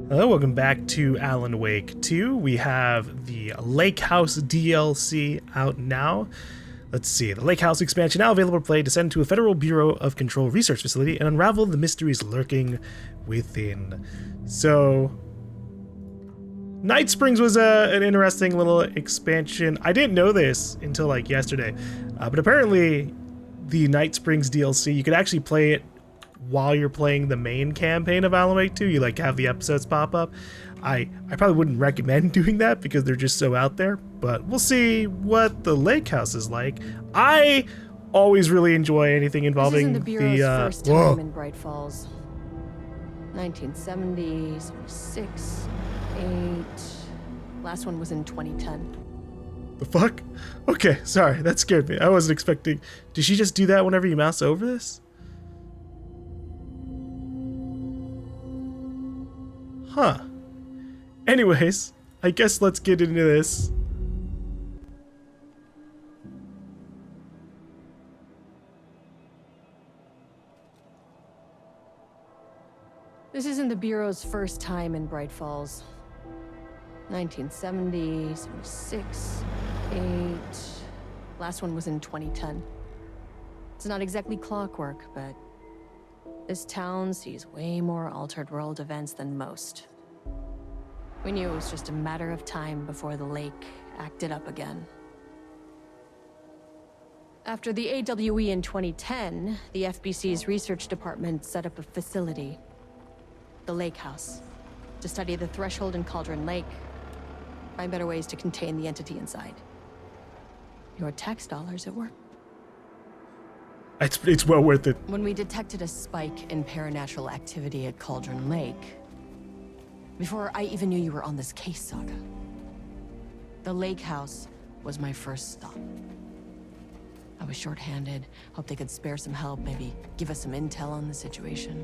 Hello, welcome back to Alan Wake 2. We have the Lake House DLC out now. Let's see, the Lake House expansion now available to play. Descend to a Federal Bureau of Control research facility and unravel the mysteries lurking within. So, Night Springs was an interesting little expansion. I didn't know this until like yesterday, but apparently the Night Springs DLC, you could actually play it while you're playing the main campaign of Alan Wake 2. You like have the episodes pop up. I probably wouldn't recommend doing that because they're just so out there, but we'll see what the Lake House is like. I always really enjoy anything involving the Bureau's first time in Bright Falls. 1970, 76, 8. Last one was in 2010. The fuck? Okay, sorry, that scared me. I wasn't expecting. Did she just do that whenever you mouse over this? Huh. Anyways, I guess let's get into this. This isn't the Bureau's first time in Bright Falls. 1970, 76, 8. Last one was in 2010. It's not exactly clockwork, but this town sees way more altered world events than most. We knew it was just a matter of time before the lake acted up again. After the AWE in 2010, the FBC's research department set up a facility, the Lake House, to study the Threshold and Cauldron Lake, find better ways to contain the entity inside. Your tax dollars at work. It's well worth it. When we detected a spike in paranatural activity at Cauldron Lake, before I even knew you were on this case, Saga, the Lake House was my first stop. I was short-handed, hoped they could spare some help, maybe give us some intel on the situation.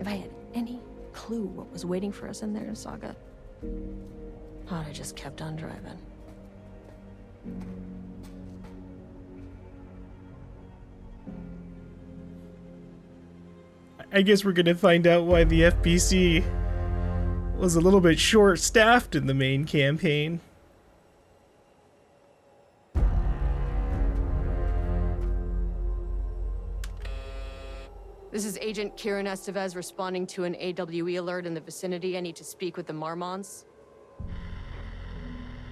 If I had any clue what was waiting for us in there, Saga, I'd have just kept on driving. I guess we're gonna find out why the FBC was a little bit short-staffed in the main campaign. This is Agent Kieran Estevez responding to an AWE alert in the vicinity. I need to speak with the Marmons.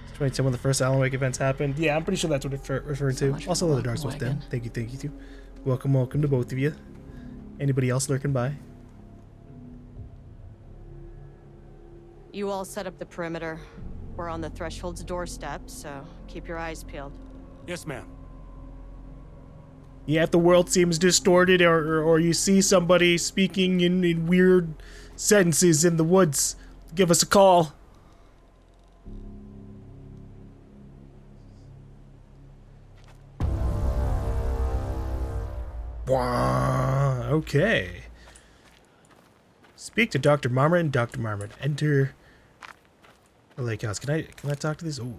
2010 when the first Alan Wake events happened. Yeah, I'm pretty sure that's what it referred to. Also, the Dark Souls Den. Thank you too. Welcome to both of you. Anybody else lurking by? You all set up the perimeter. We're on the Threshold's doorstep, so keep your eyes peeled. Yes, ma'am. Yeah, if the world seems distorted or you see somebody speaking in weird sentences in the woods, give us a call. Okay. Speak to Dr. Marmot. Dr. Marmot, enter the Lake House. Can I talk to this? Ooh.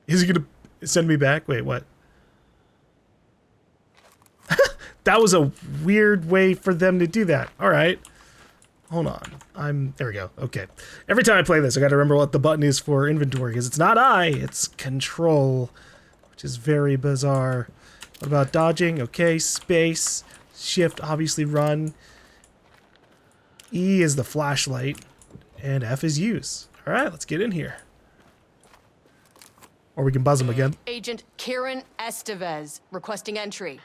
Is he gonna send me back? Wait, what? That was a weird way for them to do that. All right. Hold on. There we go. Okay. Every time I play this, I gotta remember what the button is for inventory, because it's not I, it's control, which is very bizarre. What about dodging? Okay, space, shift, obviously run. E is the flashlight, and F is use. All right, let's get in here. Or we can buzz him again. Agent Kieran Estevez, requesting entry.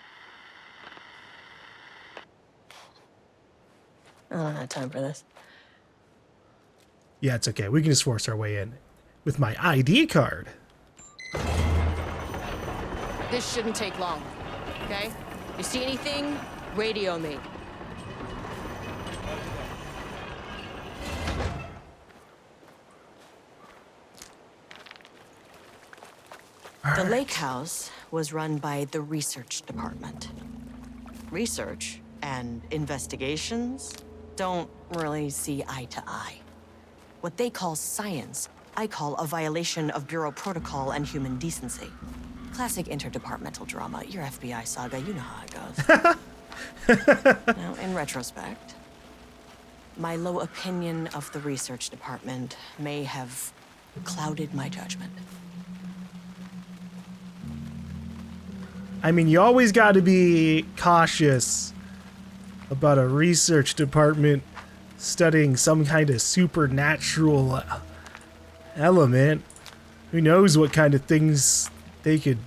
I don't have time for this. Yeah, it's okay. We can just force our way in with my ID card. This shouldn't take long, okay? You see anything, radio me. The Lake House was run by the research department. Research and investigations don't really see eye to eye. What they call science, I call a violation of Bureau protocol and human decency. Classic interdepartmental drama. Your FBI saga, you know how it goes. Now, in retrospect, my low opinion of the research department may have clouded my judgment. I mean, you always got to be cautious about a research department studying some kind of supernatural element. Who knows what kind of things they could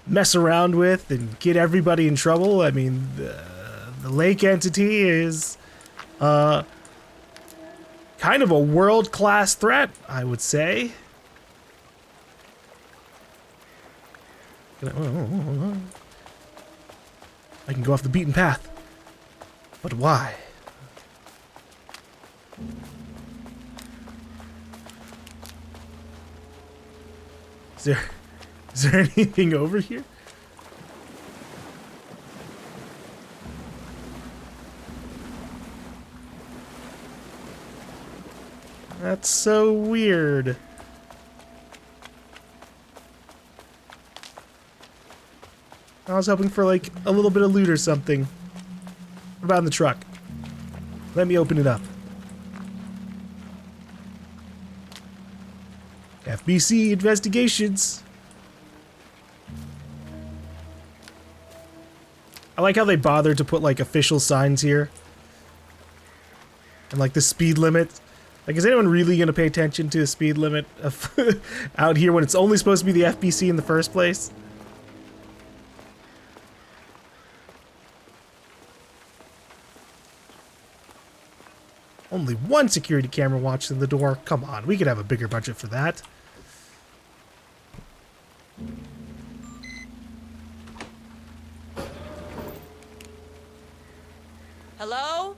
mess around with and get everybody in trouble. I mean, the lake entity is kind of a world-class threat, I would say. I can go off the beaten path. But why? Is there anything over here? That's so weird. I was hoping for like a little bit of loot or something. What about in the truck? Let me open it up. FBC investigations. I like how they bothered to put like official signs here. And like the speed limit. Like, is anyone really going to pay attention to the speed limit of out here when it's only supposed to be the FBC in the first place? Only one security camera watching the door. Come on, we could have a bigger budget for that. Hello?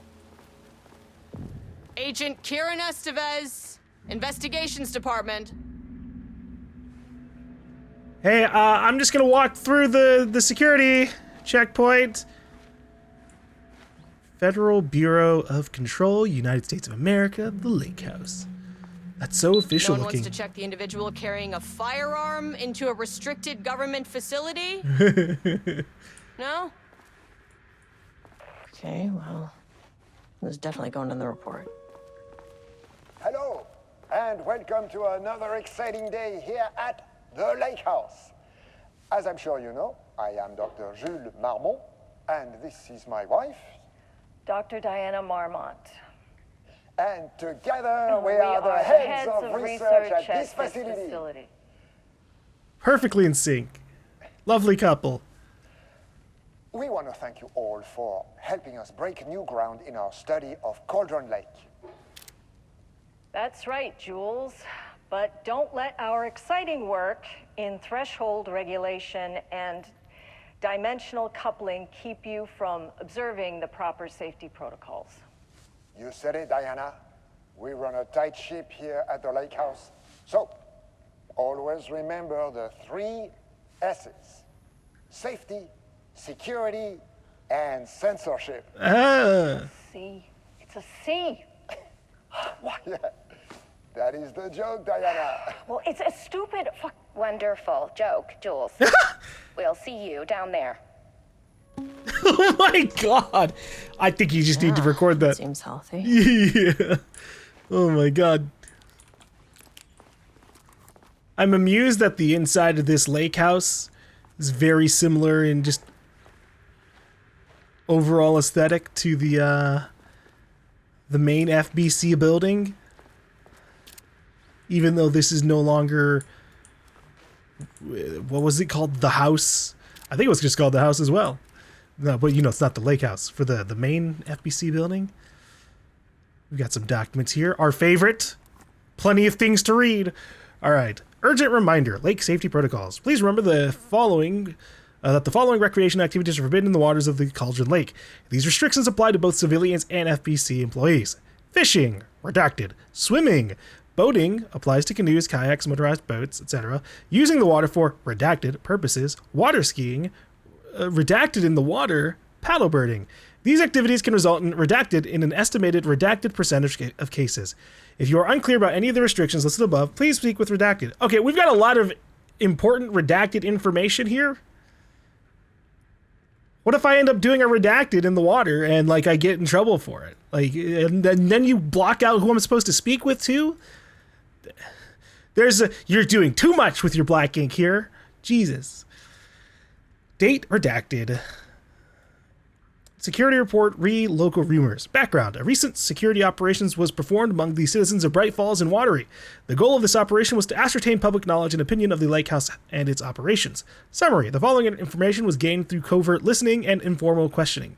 Agent Kieran Estevez, Investigations Department. Hey, I'm just gonna walk through the security checkpoint. Federal Bureau of Control, United States of America, the Lake House. That's so official No one looking. wants to check the individual carrying a firearm into a restricted government facility? No? Okay, well, this is definitely going in the report. Hello, and welcome to another exciting day here at the Lake House. As I'm sure you know, I am Dr. Jules Marmont, and this is my wife. Dr. Diana Marmont. And together we are the heads of research at this facility. Perfectly in sync. Lovely couple. We want to thank you all for helping us break new ground in our study of Cauldron Lake. That's right, Jules. But don't let our exciting work in threshold regulation and dimensional coupling keep you from observing the proper safety protocols. You said it, Diana. We run a tight ship here at the Lake House. So, always remember the 3 S's. Safety, security, and censorship. C. It's a C. What? Yeah, that is the joke, Diana. Well, it's a stupid fuck. Wonderful joke, Jules. We'll see you down there. Oh my god! I think you just need to record that. Seems healthy. Yeah. Oh my god. I'm amused that the inside of this lake house is very similar in just overall aesthetic to the main FBC building. Even though this is no longer, what was it called? The house? I think it was just called the house as well. No, but you know, it's not the lake house. For the main FBC building. We've got some documents here. Our favorite. Plenty of things to read. All right. Urgent reminder. Lake safety protocols. Please remember the following. That the following recreation activities are forbidden in the waters of the Cauldron Lake. These restrictions apply to both civilians and FBC employees. Fishing. Redacted. Swimming. Boating applies to canoes, kayaks, motorized boats, etc. Using the water for redacted purposes. Water skiing. Redacted in the water. Paddleboarding. These activities can result in redacted in an estimated redacted percentage of cases. If you are unclear about any of the restrictions listed above, please speak with redacted. Okay, we've got a lot of important redacted information here. What if I end up doing a redacted in the water and like I get in trouble for it? Like, and then you block out who I'm supposed to speak with too? You're doing too much with your black ink here. Jesus. Date redacted. Security report local rumors. Background. A recent security operations was performed among the citizens of Bright Falls and Watery. The goal of this operation was to ascertain public knowledge and opinion of the lake house and its operations. Summary. The following information was gained through covert listening and informal questioning.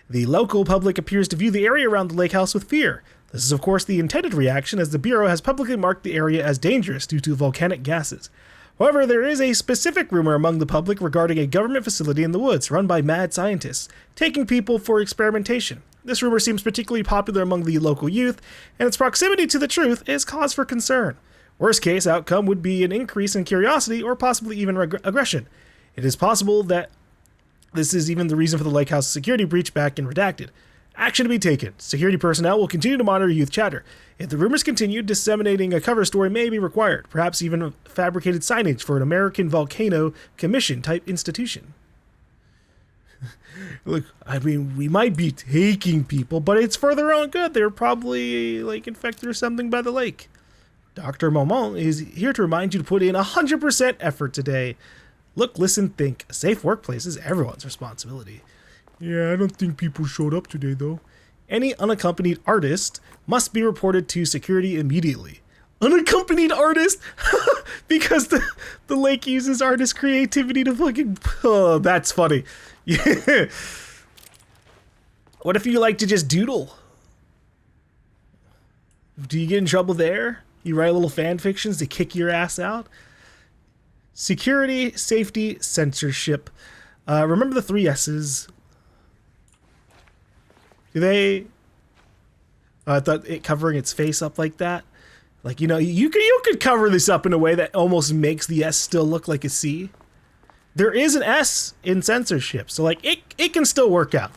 The local public appears to view the area around the lake house with fear. This is of course the intended reaction, as the Bureau has publicly marked the area as dangerous due to volcanic gases. However, there is a specific rumor among the public regarding a government facility in the woods run by mad scientists, taking people for experimentation. This rumor seems particularly popular among the local youth, and its proximity to the truth is cause for concern. Worst case outcome would be an increase in curiosity or possibly even aggression. It is possible that this is even the reason for the lake house security breach back in Redacted. Action to be taken. Security personnel will continue to monitor youth chatter. If the rumors continue, disseminating a cover story may be required, perhaps even fabricated signage for an American Volcano Commission type institution. Look, I mean, we might be taking people, but it's for their own good. They're probably like infected or something by the lake. Dr. Momon is here to remind you to put in 100% effort today. Look, listen, think. A safe workplace is everyone's responsibility. Yeah, I don't think people showed up today, though. Any unaccompanied artist must be reported to security immediately. Unaccompanied artist? Because the lake uses artist creativity to fucking... Oh, that's funny. Yeah. What if you like to just doodle? Do you get in trouble there? You write little fan fictions to kick your ass out? Security, safety, censorship. Remember the 3 S's. Do they... I thought it covering its face up like that. Like, you know, you could cover this up in a way that almost makes the S still look like a C. There is an S in censorship, so like it can still work out.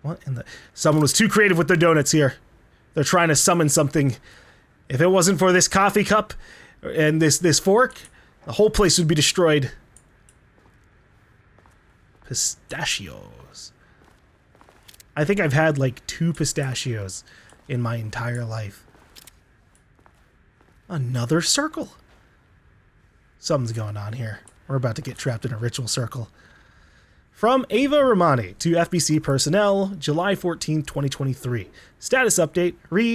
What in the... Someone was too creative with their donuts here. They're trying to summon something. If it wasn't for this coffee cup and this fork, the whole place would be destroyed. Pistachios. I think I've had like 2 pistachios in my entire life. Another circle. Something's going on here. We're about to get trapped in a ritual circle. From Ava Romani to FBC personnel, July 14, 2023. Status update,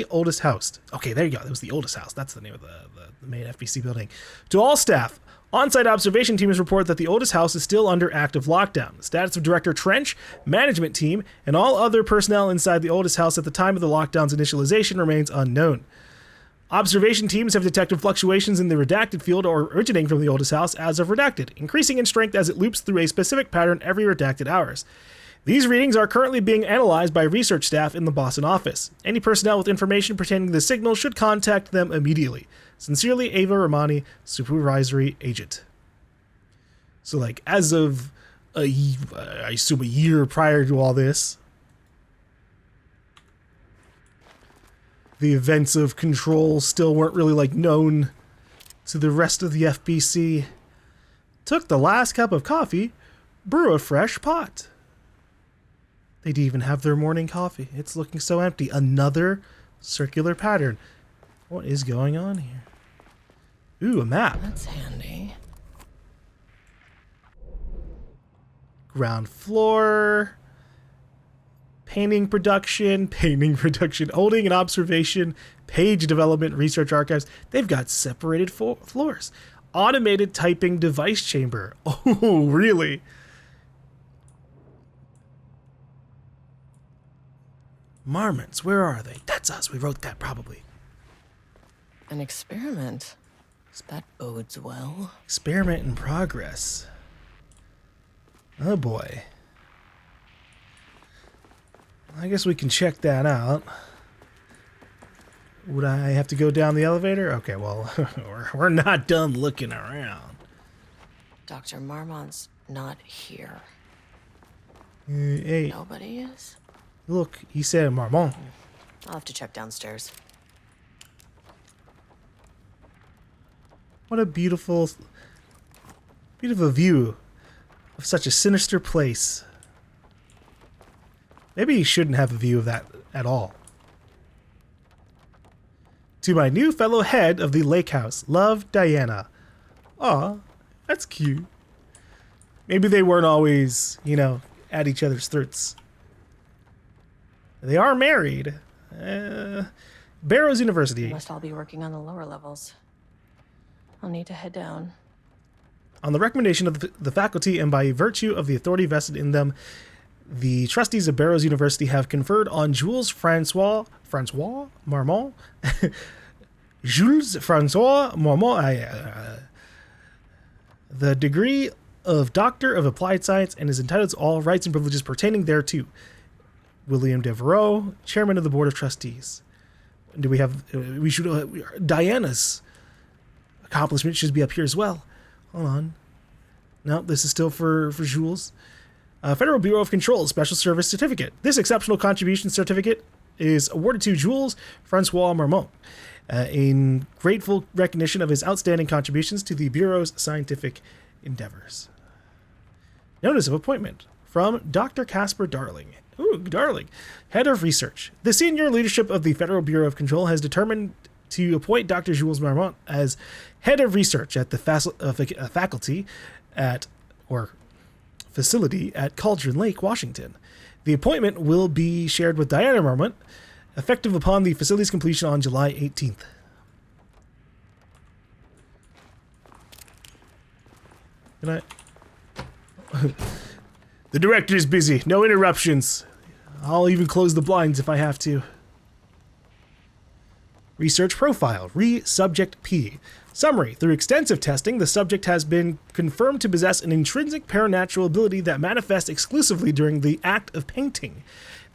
oldest house. Okay, there you go. That was the oldest house. That's the name of the main FBC building. To all staff, on-site observation teams report that the oldest house is still under active lockdown. The status of Director Trench, management team, and all other personnel inside the oldest house at the time of the lockdown's initialization remains unknown. Observation teams have detected fluctuations in the redacted field originating from the oldest house as of redacted, increasing in strength as it loops through a specific pattern every redacted hours. These readings are currently being analyzed by research staff in the Boston office. Any personnel with information pertaining to the signal should contact them immediately. Sincerely, Ava Romani, Supervisory Agent. So, like, as of, I assume a year prior to all this, the events of Control still weren't really, like, known to the rest of the FBC. Took the last cup of coffee, brew a fresh pot. They'd even have their morning coffee. It's looking so empty. Another circular pattern. What is going on here? Ooh, a map. That's handy. Ground floor. Painting production, holding and observation, page development, research archives. They've got separated floors. Automated typing device chamber. Oh, really? Marmots, where are they? That's us. We wrote that probably. An experiment. That bodes well. Experiment in progress. Oh boy. I guess we can check that out. Would I have to go down the elevator? Okay, well, we're not done looking around. Dr. Marmont's not here. Hey, Nobody is? look, he said Marmont. I'll have to check downstairs. What a beautiful view of such a sinister place. Maybe he shouldn't have a view of that at all. To my new fellow head of the lake house, love, Diana. Aw, that's cute. Maybe they weren't always, you know, at each other's throats. They are married. Barrows University. They must all be working on the lower levels. I'll need to head down. On the recommendation of the faculty and by virtue of the authority vested in them, the trustees of Barrows University have conferred on Jules Francois Marmont, the degree of Doctor of Applied Science and is entitled to all rights and privileges pertaining thereto. William Devereaux, Chairman of the Board of Trustees. Do we have? Diana's accomplishment should be up here as well. Hold on. No, this is still for Jules. Federal Bureau of Control Special Service Certificate. This exceptional contribution certificate is awarded to Jules Francois Marmont in grateful recognition of his outstanding contributions to the Bureau's scientific endeavors. Notice of appointment from Dr. Casper Darling. Ooh, Darling. Head of Research. The senior leadership of the Federal Bureau of Control has determined to appoint Dr. Jules Marmont as Head of Research at the faculty at, or facility at Cauldron Lake, Washington. The appointment will be shared with Diana Marmont, effective upon the facility's completion on July 18th. Good night. The director is busy. No interruptions. I'll even close the blinds if I have to. Research profile. Subject P. Summary. Through extensive testing, the subject has been confirmed to possess an intrinsic paranatural ability that manifests exclusively during the act of painting.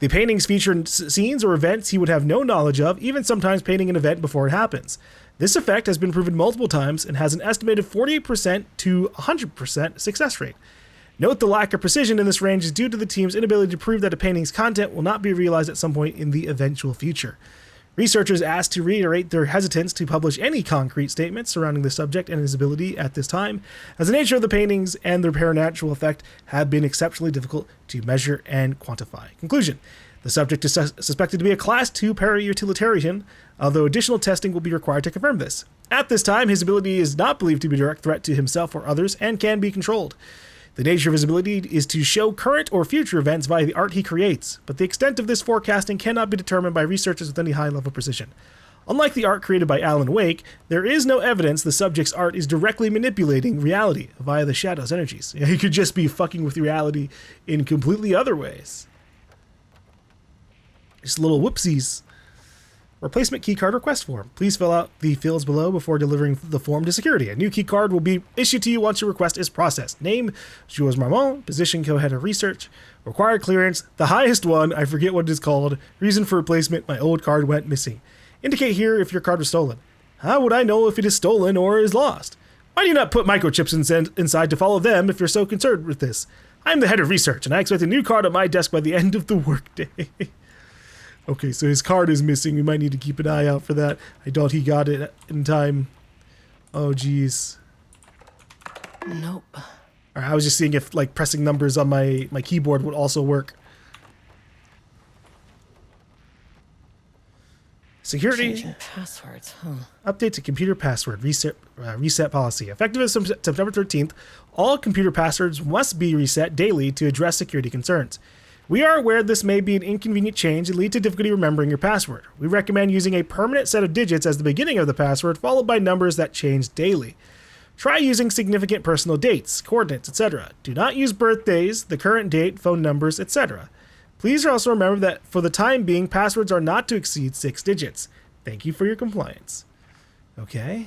The paintings feature scenes or events he would have no knowledge of, even sometimes painting an event before it happens. This effect has been proven multiple times and has an estimated 48% to 100% success rate. Note the lack of precision in this range is due to the team's inability to prove that a painting's content will not be realized at some point in the eventual future. Researchers asked to reiterate their hesitance to publish any concrete statements surrounding the subject and his ability at this time, as the nature of the paintings and their paranatural effect have been exceptionally difficult to measure and quantify. Conclusion. The subject is suspected to be a Class 2 para-utilitarian, although additional testing will be required to confirm this. At this time, his ability is not believed to be a direct threat to himself or others and can be controlled. The nature of his ability is to show current or future events via the art he creates, but the extent of this forecasting cannot be determined by researchers with any high level of precision. Unlike the art created by Alan Wake, there is no evidence the subject's art is directly manipulating reality via the shadow's energies. He could just be fucking with reality in completely other ways. Just little whoopsies. Replacement keycard request form. Please fill out the fields below before delivering the form to security. A new keycard will be issued to you once your request is processed. Name, Jules Marmont. Position, co-head of research. Required clearance, the highest one, I forget what it is called. Reason for replacement, my old card went missing. Indicate here if your card was stolen. How would I know if it is stolen or is lost? Why do you not put microchips inside to follow them if you're so concerned with this? I'm the head of research, and I expect a new card on my desk by the end of the workday. Okay, so his card is missing. We might need to keep an eye out for that. I doubt he got it in time. Oh, geez. Nope. All right, I was just seeing if like pressing numbers on my keyboard would also work. Security. Changing passwords, huh? Update to computer password reset policy. Effective as September 13th, all computer passwords must be reset daily to address security concerns. We are aware this may be an inconvenient change and lead to difficulty remembering your password. We recommend using a permanent set of digits as the beginning of the password, followed by numbers that change daily. Try using significant personal dates, coordinates, etc. Do not use birthdays, the current date, phone numbers, etc. Please also remember that for the time being, passwords are not to exceed 6 digits. Thank you for your compliance. Okay.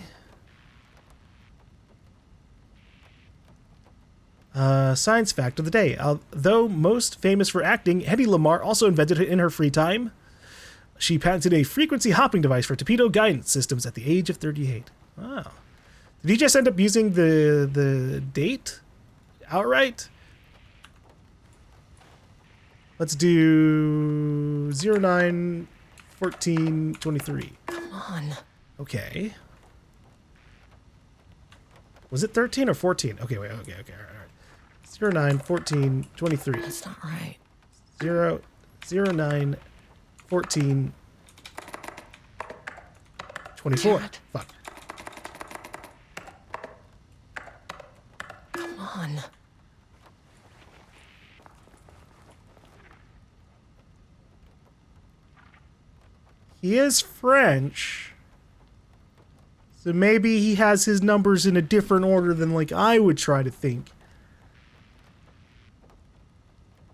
Science fact of the day. Although most famous for acting, Hedy Lamarr also invented it in her free time. She patented a frequency hopping device for torpedo guidance systems at the age of 38. Wow. Did he just end up using the date outright? Let's do 09/14/23. Come on. Okay. Was it 13 or 14? Okay, wait, okay, all right. 09/14/23. That's not right. 0 09 14 24. Damn it. Fuck. Come on. He is French. So maybe he has his numbers in a different order than like I would try to think.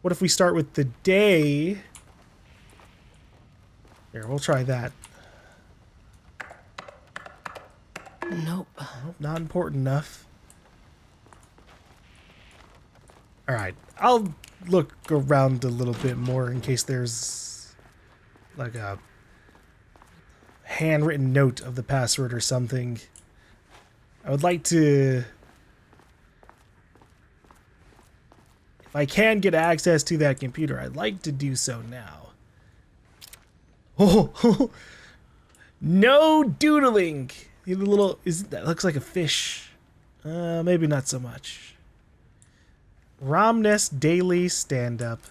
What if we start with the day? Here, we'll try that. Nope. Nope, not important enough. Alright, I'll look around a little bit more in case there's like a handwritten note of the password or something. I would like to... If I can get access to that computer, I'd like to do so now. Oh, no doodling! The little... that looks like a fish. Maybe not so much. Romness Daily Stand-Up.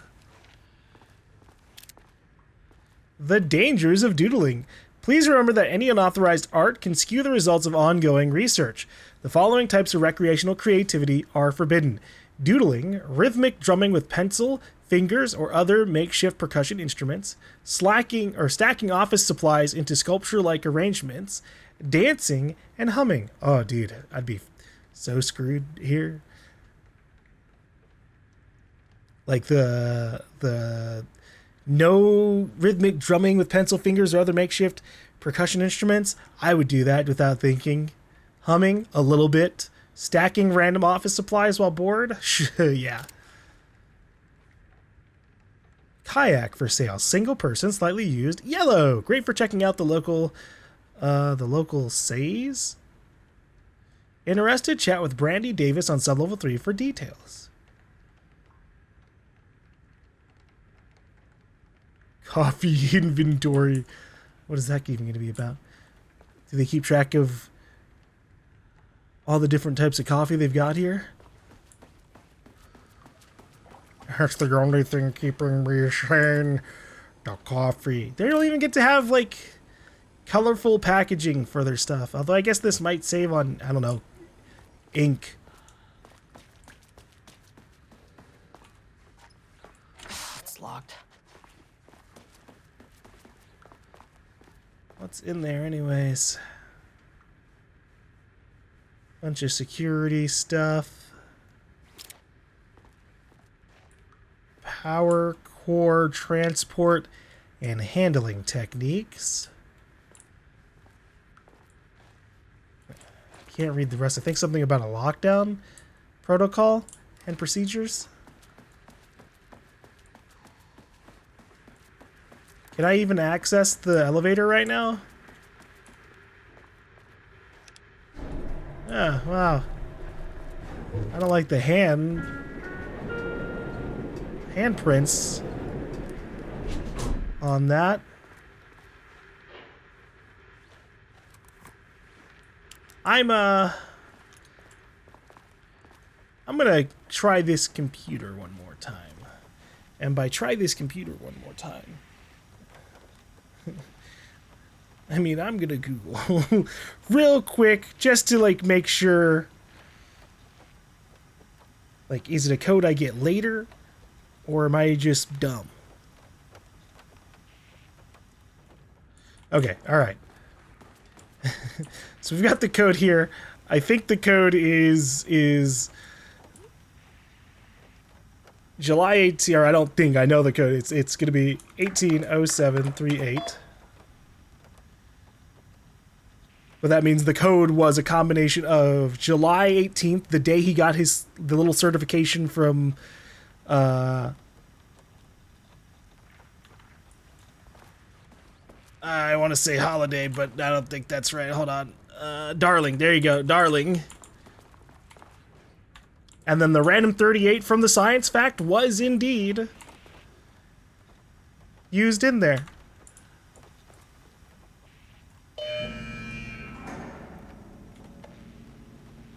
The dangers of doodling. Please remember that any unauthorized art can skew the results of ongoing research. The following types of recreational creativity are forbidden: doodling, rhythmic drumming with pencil, fingers, or other makeshift percussion instruments, stacking office supplies into sculpture-like arrangements, dancing, and humming. Oh, dude, I'd be so screwed here. Like the no rhythmic drumming with pencil, fingers, or other makeshift percussion instruments. I would do that without thinking. Humming a little bit. Stacking random office supplies while bored. Yeah. Kayak for sale. Single person, slightly used. Yellow. Great for checking out the local says. Interested? Chat with Brandy Davis on sublevel 3 for details. Coffee inventory. What is that even going to be about? Do they keep track of all the different types of coffee they've got here? That's the only thing keeping me sane. The coffee. They don't even get to have, like, colorful packaging for their stuff. Although I guess this might save on, I don't know, ink. It's locked. What's in there anyways? Bunch of security stuff. Power core transport and handling techniques. Can't read the rest. I think something about a lockdown protocol and procedures. Can I even access the elevator right now? Ah, wow. I don't like the handprints on that. I'm gonna try this computer one more time. And by try this computer one more time, I mean, I'm gonna Google real quick just to like make sure, like, is it a code I get later or am I just dumb? Okay, all right. So we've got the code here. I think the code is July 18, or I don't think, I know the code. It's going to be 180738. But that means the code was a combination of July 18th, the day he got the little certification from I want to say holiday, but I don't think that's right. Hold on. Darling. There you go. Darling. And then the random 38 from the science fact was indeed used in there.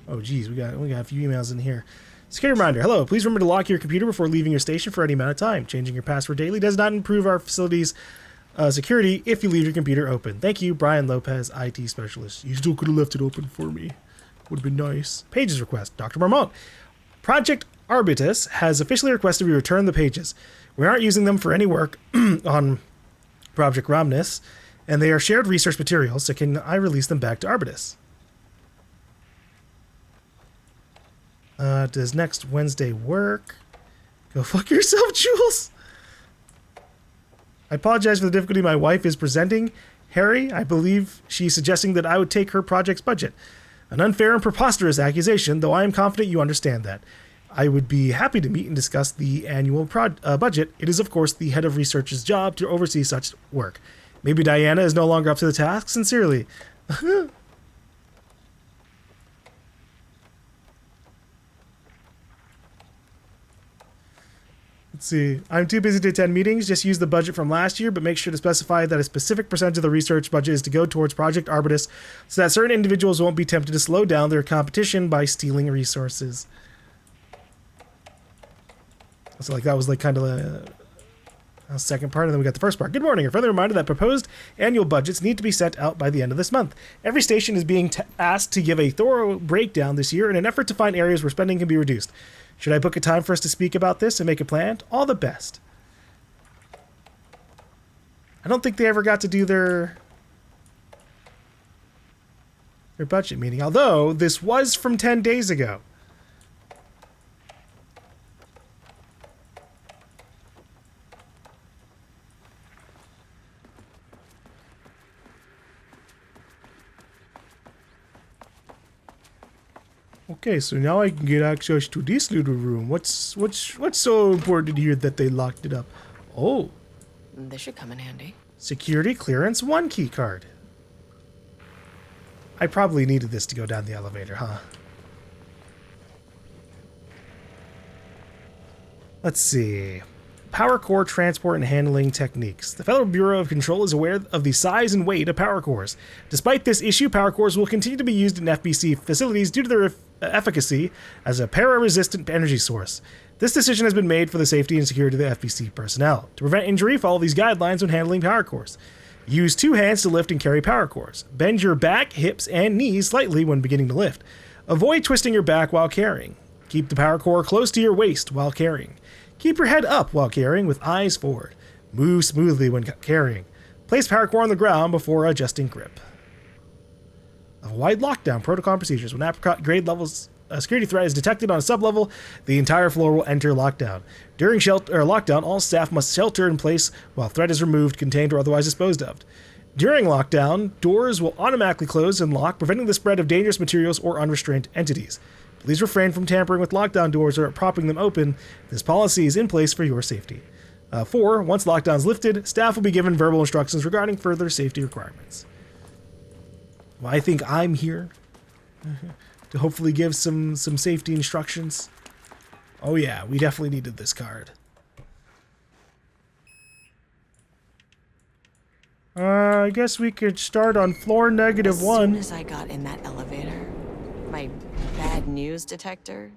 Oh, geez. We got a few emails in here. Security reminder. Hello, please remember to lock your computer before leaving your station for any amount of time. Changing your password daily does not improve our facility's security if you leave your computer open. Thank you, Brian Lopez, IT specialist. You still could have left it open for me. Would have been nice. Pages request. Dr. Marmont. Project Arbitus has officially requested we return the pages. We aren't using them for any work on Project Romnus, and they are shared research materials, so can I release them back to Arbitus? Does next Wednesday work? Go fuck yourself, Jules. I apologize for the difficulty my wife is presenting. Harry, I believe she's suggesting that I would take her project's budget. An unfair and preposterous accusation, though I am confident you understand that. I would be happy to meet and discuss the annual budget. It is, of course, the head of research's job to oversee such work. Maybe Diana is no longer up to the task. Sincerely. Let's see. I'm too busy to attend meetings. Just use the budget from last year, but make sure to specify that a specific percentage of the research budget is to go towards Project Arbitus so that certain individuals won't be tempted to slow down their competition by stealing resources. So like that was like kind of a second part, and then we got the first part. Good morning. A further reminder that proposed annual budgets need to be sent out by the end of this month. Every station is being asked to give a thorough breakdown this year in an effort to find areas where spending can be reduced. Should I book a time for us to speak about this and make a plan? All the best. I don't think they ever got to do their budget meeting, although this was from 10 days ago. Okay, so now I can get access to this little room. What's so important here that they locked it up? Oh, This should come in handy. security clearance 1 key card. I probably needed this to go down the elevator, huh? Let's see. Power core transport and handling techniques. The Federal Bureau of Control is aware of the size and weight of power cores. Despite this issue, power cores will continue to be used in FBC facilities due to their efficacy as a para-resistant energy source. This decision has been made for the safety and security of the FBC personnel. To prevent injury, follow these guidelines when handling power cores. Use 2 hands to lift and carry power cores. Bend your back, hips, and knees slightly when beginning to lift. Avoid twisting your back while carrying. Keep the power core close to your waist while carrying. Keep your head up while carrying with eyes forward. Move smoothly when carrying. Place power core on the ground before adjusting grip. A wide lockdown protocol and procedures. When apricot grade levels security threat is detected on a sublevel, the entire floor will enter lockdown. During lockdown, all staff must shelter in place while threat is removed, contained, or otherwise disposed of. During lockdown, doors will automatically close and lock, preventing the spread of dangerous materials or unrestrained entities. Please refrain from tampering with lockdown doors or propping them open. This policy is in place for your safety. 4. Once lockdown is lifted, staff will be given verbal instructions regarding further safety requirements. Well, I think I'm here to hopefully give some safety instructions. Oh yeah, we definitely needed this card. I guess we could start on floor -1. As soon as I got in that elevator, my bad news detector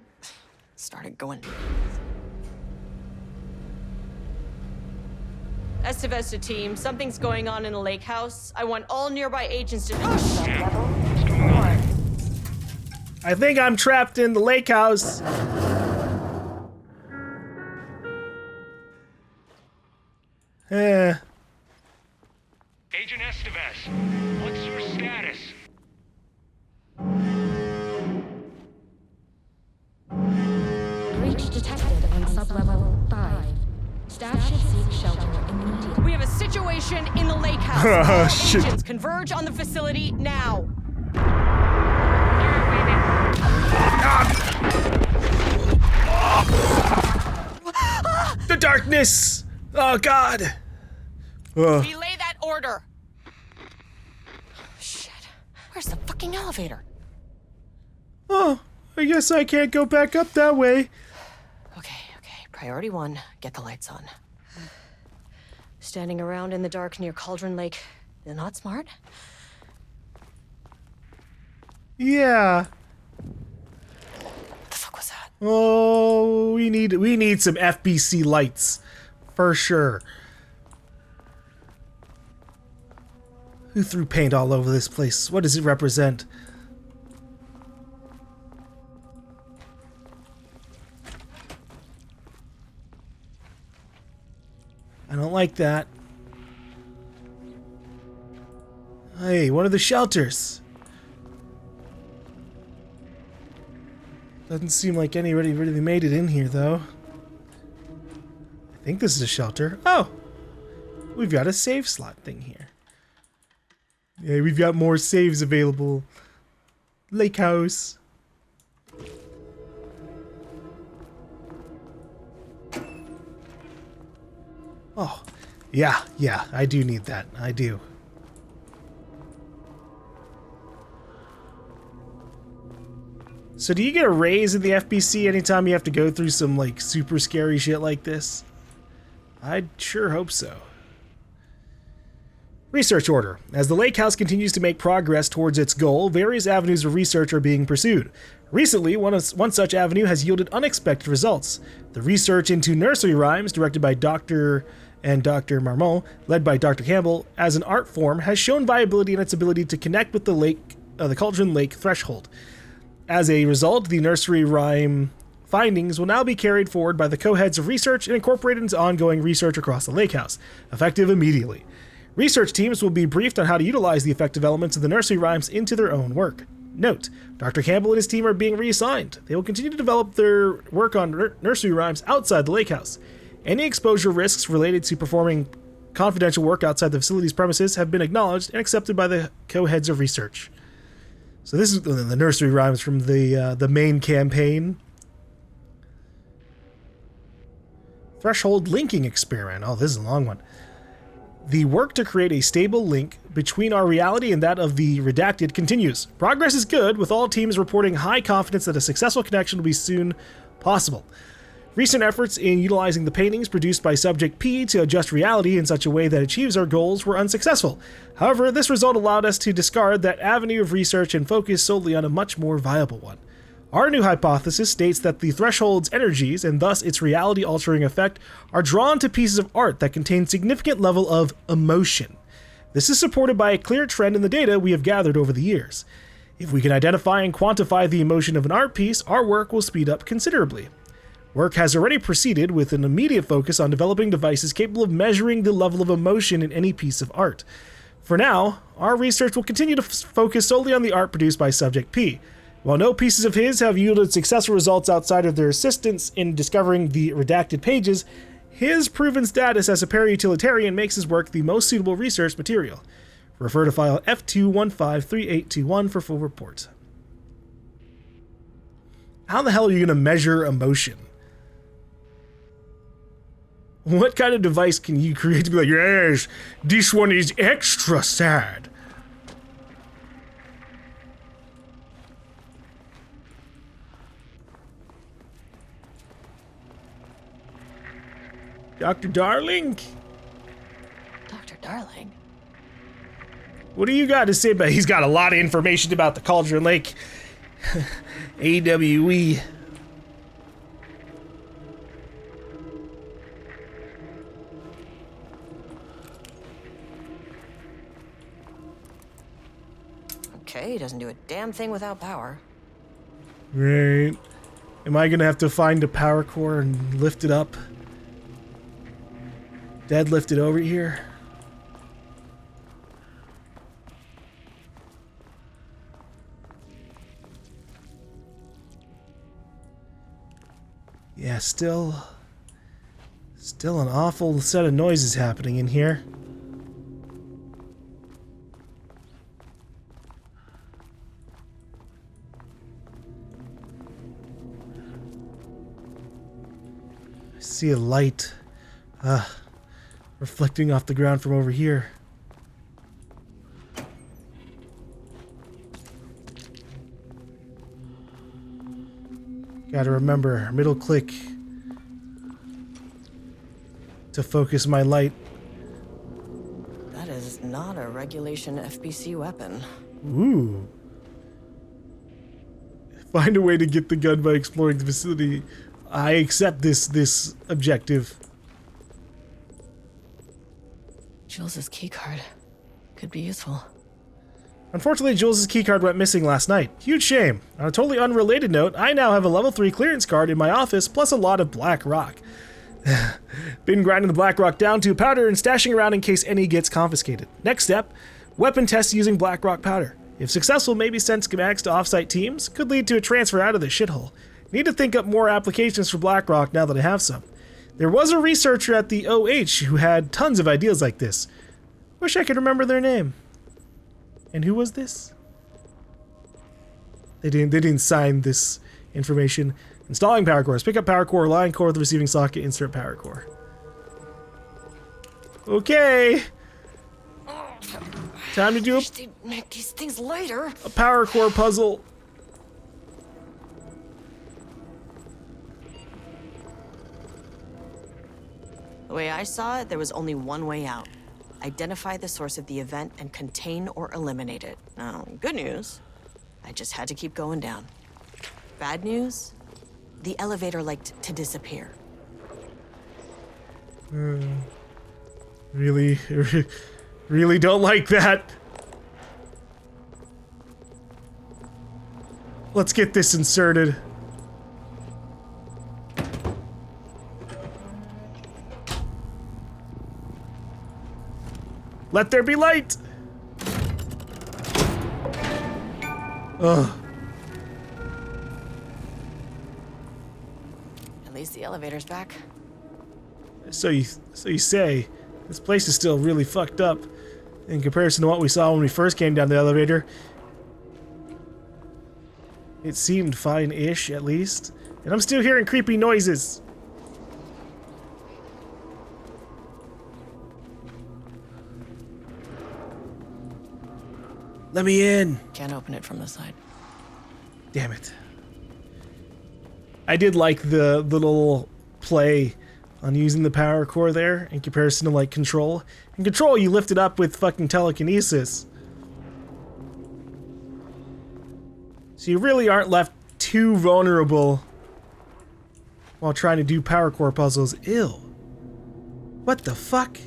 started going. Estivesta team, something's going on in the lake house. I want all nearby agents to... I think I'm trapped in the lake house. Agent Estevez, what's your status? Breach detected on sublevel 5. Staff should seek shelter immediately. We have a situation in the lake house. Oh, All shit. agents converge on the facility now. The darkness! Oh god! Ugh. Relay that order. Shit. Where's the fucking elevator? Oh, I guess I can't go back up that way. Okay. Priority 1, get the lights on. Standing around in the dark near Cauldron Lake, they're not smart. Yeah. What the fuck was that? Oh, we need some FBC lights for sure. Who threw paint all over this place? What does it represent? I don't like that. Hey, one of the shelters. Doesn't seem like anybody really made it in here, though. I think this is a shelter. Oh! We've got a save slot thing here. Yeah, we've got more saves available. Lake house. Oh, yeah, I do need that. I do. So do you get a raise in the FBC anytime you have to go through some, like, super scary shit like this? I'd sure hope so. Research order. As the lake house continues to make progress towards its goal, various avenues of research are being pursued. Recently, one such avenue has yielded unexpected results. The research into nursery rhymes, directed by Dr. Marmont, led by Dr. Campbell, as an art form, has shown viability in its ability to connect with the Cauldron Lake threshold. As a result, the nursery rhyme findings will now be carried forward by the co-heads of research and incorporated into ongoing research across the lake house, effective immediately. Research teams will be briefed on how to utilize the effective elements of the nursery rhymes into their own work. Note, Dr. Campbell and his team are being reassigned. They will continue to develop their work on nursery rhymes outside the lake house. Any exposure risks related to performing confidential work outside the facility's premises have been acknowledged and accepted by the co-heads of research. So this is the nursery rhymes from the main campaign. Threshold linking experiment. Oh, this is a long one. The work to create a stable link between our reality and that of the redacted continues. Progress is good, with all teams reporting high confidence that a successful connection will be soon possible. Recent efforts in utilizing the paintings produced by Subject P to adjust reality in such a way that achieves our goals were unsuccessful. However, this result allowed us to discard that avenue of research and focus solely on a much more viable one. Our new hypothesis states that the threshold's energies, and thus its reality-altering effect, are drawn to pieces of art that contain significant level of emotion. This is supported by a clear trend in the data we have gathered over the years. If we can identify and quantify the emotion of an art piece, our work will speed up considerably. Work has already proceeded with an immediate focus on developing devices capable of measuring the level of emotion in any piece of art. For now, our research will continue to focus solely on the art produced by Subject P. While no pieces of his have yielded successful results outside of their assistance in discovering the redacted pages, his proven status as a para-utilitarian makes his work the most suitable research material. Refer to file F2153821 for full report. How the hell are you going to measure emotion? What kind of device can you create to be like, yes, this one is extra sad? Dr. Darling? Dr. Darling? What do you got to say about it? He's got a lot of information about the Cauldron Lake. AWE. Okay, he doesn't do a damn thing without power. Right. Am I gonna have to find a power core and lift it up? Deadlift it over here? Yeah, still an awful set of noises happening in here. I see a light reflecting off the ground from over here. Gotta remember, middle click to focus my light. That is not a regulation FBC weapon. Ooh. Find a way to get the gun by exploring the facility. I accept this objective. Jules's keycard could be useful. Unfortunately, Jules' keycard went missing last night. Huge shame. On a totally unrelated note, I now have a level 3 clearance card in my office, plus a lot of black rock. Been grinding the black rock down to powder and stashing around in case any gets confiscated. Next step, weapon test using black rock powder. If successful, maybe send schematics to offsite teams. Could lead to a transfer out of this shithole. Need to think up more applications for black rock now that I have some. There was a researcher at the OH who had tons of ideas like this. Wish I could remember their name. And who was this? They didn't sign this information. Installing power cores. Pick up power core, line core with the receiving socket, insert power core. Okay. Time to do Make these things later. a power core puzzle. The way I saw it, there was only one way out. Identify the source of the event and contain or eliminate it. Now, good news, I just had to keep going down. Bad news, the elevator liked to disappear. Really, really don't like that. Let's get this inserted. Let there be light! Ugh. At least the elevator's back. So you say. This place is still really fucked up in comparison to what we saw when we first came down the elevator. It seemed fine-ish, at least. And I'm still hearing creepy noises. Let me in. Can't open it from the side. Damn it. I did like the little play on using the power core there in comparison to like Control. In Control, you lift it up with fucking telekinesis. So you really aren't left too vulnerable while trying to do power core puzzles. Ew. What the fuck?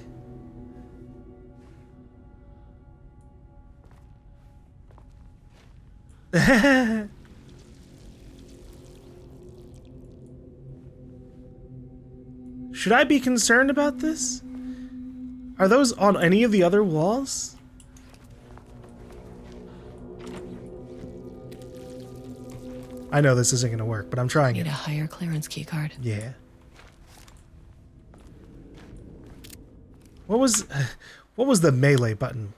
Should I be concerned about this? Are those on any of the other walls? I know this isn't gonna work, but I'm trying Need it. a higher clearance keycard. Yeah. What was the melee button?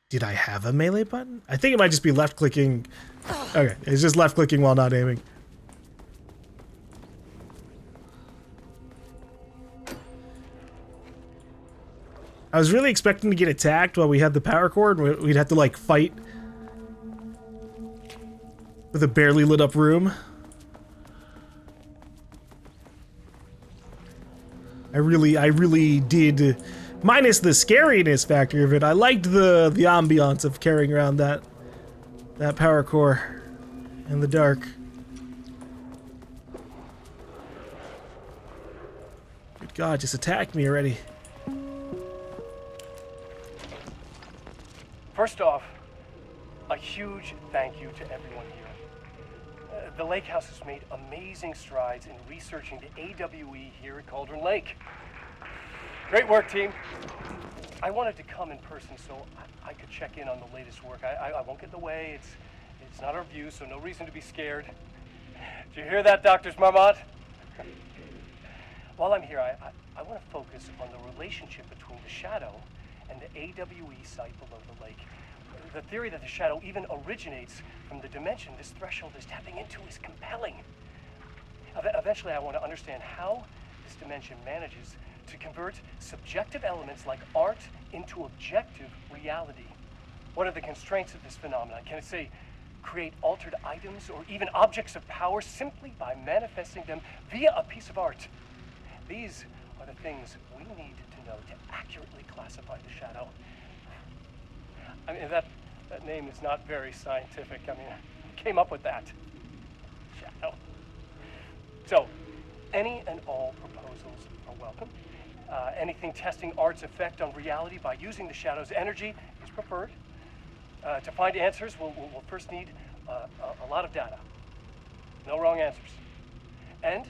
Did I have a melee button? I think it might just be left clicking. Okay, it's just left clicking while not aiming. I was really expecting to get attacked while we had the power cord and we'd have to like fight with a barely lit up room. I really did, minus the scariness factor of it, I liked the ambiance of carrying around that power core in the dark. Good God, just attack me already. First off, a huge thank you to everyone here. The Lake House has made amazing strides in researching the AWE here at Cauldron Lake. Great work, team. I wanted to come in person so I could check in on the latest work. I won't get in the way. It's not our view, so no reason to be scared. Did you hear that, Dr. Marmot? While I'm here, I want to focus on the relationship between the shadow and the AWE site below the lake. The theory that the shadow even originates from the dimension this threshold is tapping into is compelling. Eventually, I want to understand how this dimension manages to convert subjective elements like art into objective reality. What are the constraints of this phenomenon? Can it, say, create altered items or even objects of power simply by manifesting them via a piece of art? These are the things we need to though, to accurately classify the shadow. I mean, that name is not very scientific. I mean, who came up with that? Shadow. So, any and all proposals are welcome. Anything testing art's effect on reality by using the shadow's energy is preferred. To find answers, we'll first need a lot of data. No wrong answers. And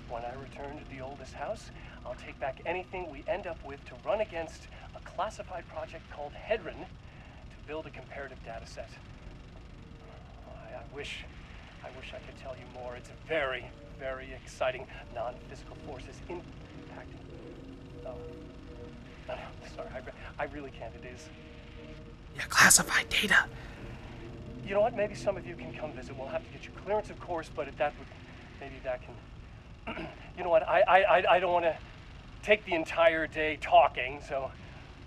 when I return to the oldest house, I'll take back anything we end up with to run against a classified project called Hedron to build a comparative data set. I wish I could tell you more. It's very, very exciting. Non-physical forces impacting. Oh, no, sorry, I really can't. It is. Yeah, classified data. You know what? Maybe some of you can come visit. We'll have to get you clearance, of course, but if that would, maybe that can. You know what? I don't want to take the entire day talking. So,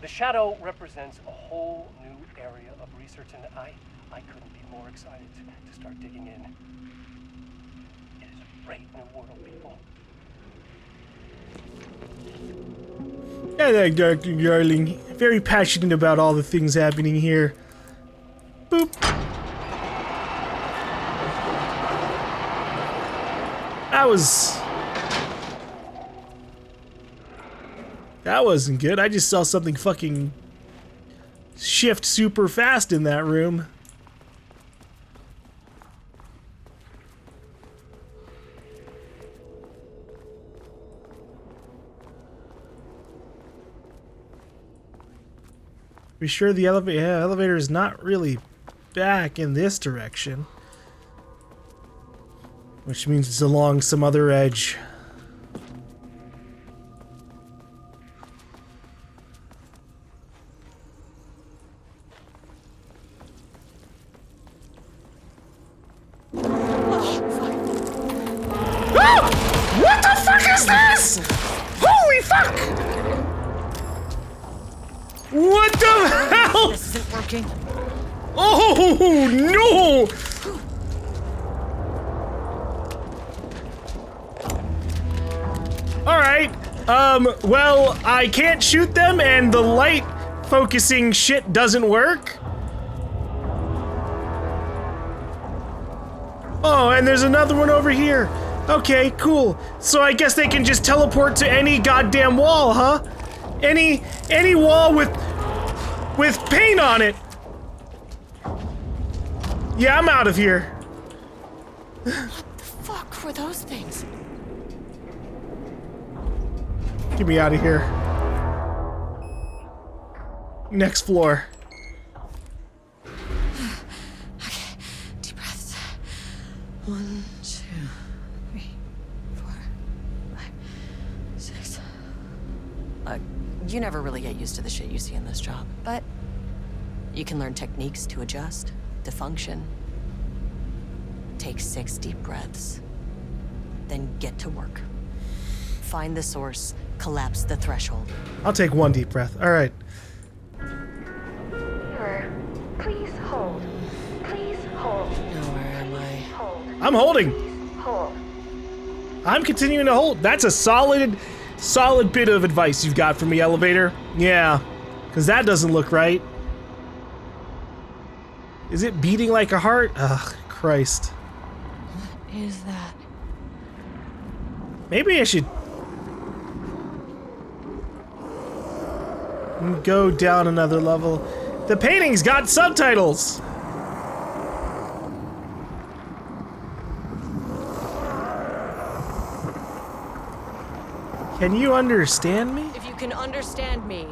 the shadow represents a whole new area of research, and I couldn't be more excited to start digging in. It is a great new world, people. Yeah, Dr. Darling. Very passionate about all the things happening here. Boop. That wasn't good. I just saw something fucking shift super fast in that room. Be sure the elevator is not really back in this direction. Which means it's along some other edge. Ah! What the fuck is this? Holy fuck! What the hell? This isn't working. Oh no! Alright, well, I can't shoot them and the light focusing shit doesn't work. Oh, and there's another one over here. Okay, cool. So I guess they can just teleport to any goddamn wall, huh? Any wall with paint on it. Yeah, I'm out of here. What the fuck were those things? Get me out of here. Next floor. Okay, deep breaths. 1, 2, 3, 4, 5, 6. You never really get used to the shit you see in this job, but you can learn techniques to adjust, to function. Take 6 deep breaths, then get to work. Find the source, collapse the threshold. I'll take 1 deep breath. All right. Mirror, please hold. Please hold. Now where am I? Hold. I'm holding. Please hold. I'm continuing to hold. That's a solid bit of advice you've got from me, elevator. Yeah, because that doesn't look right. Is it beating like a heart? Ugh, Christ. What is that? Maybe I should go down another level. The painting's got subtitles. Can you understand me? If you can understand me,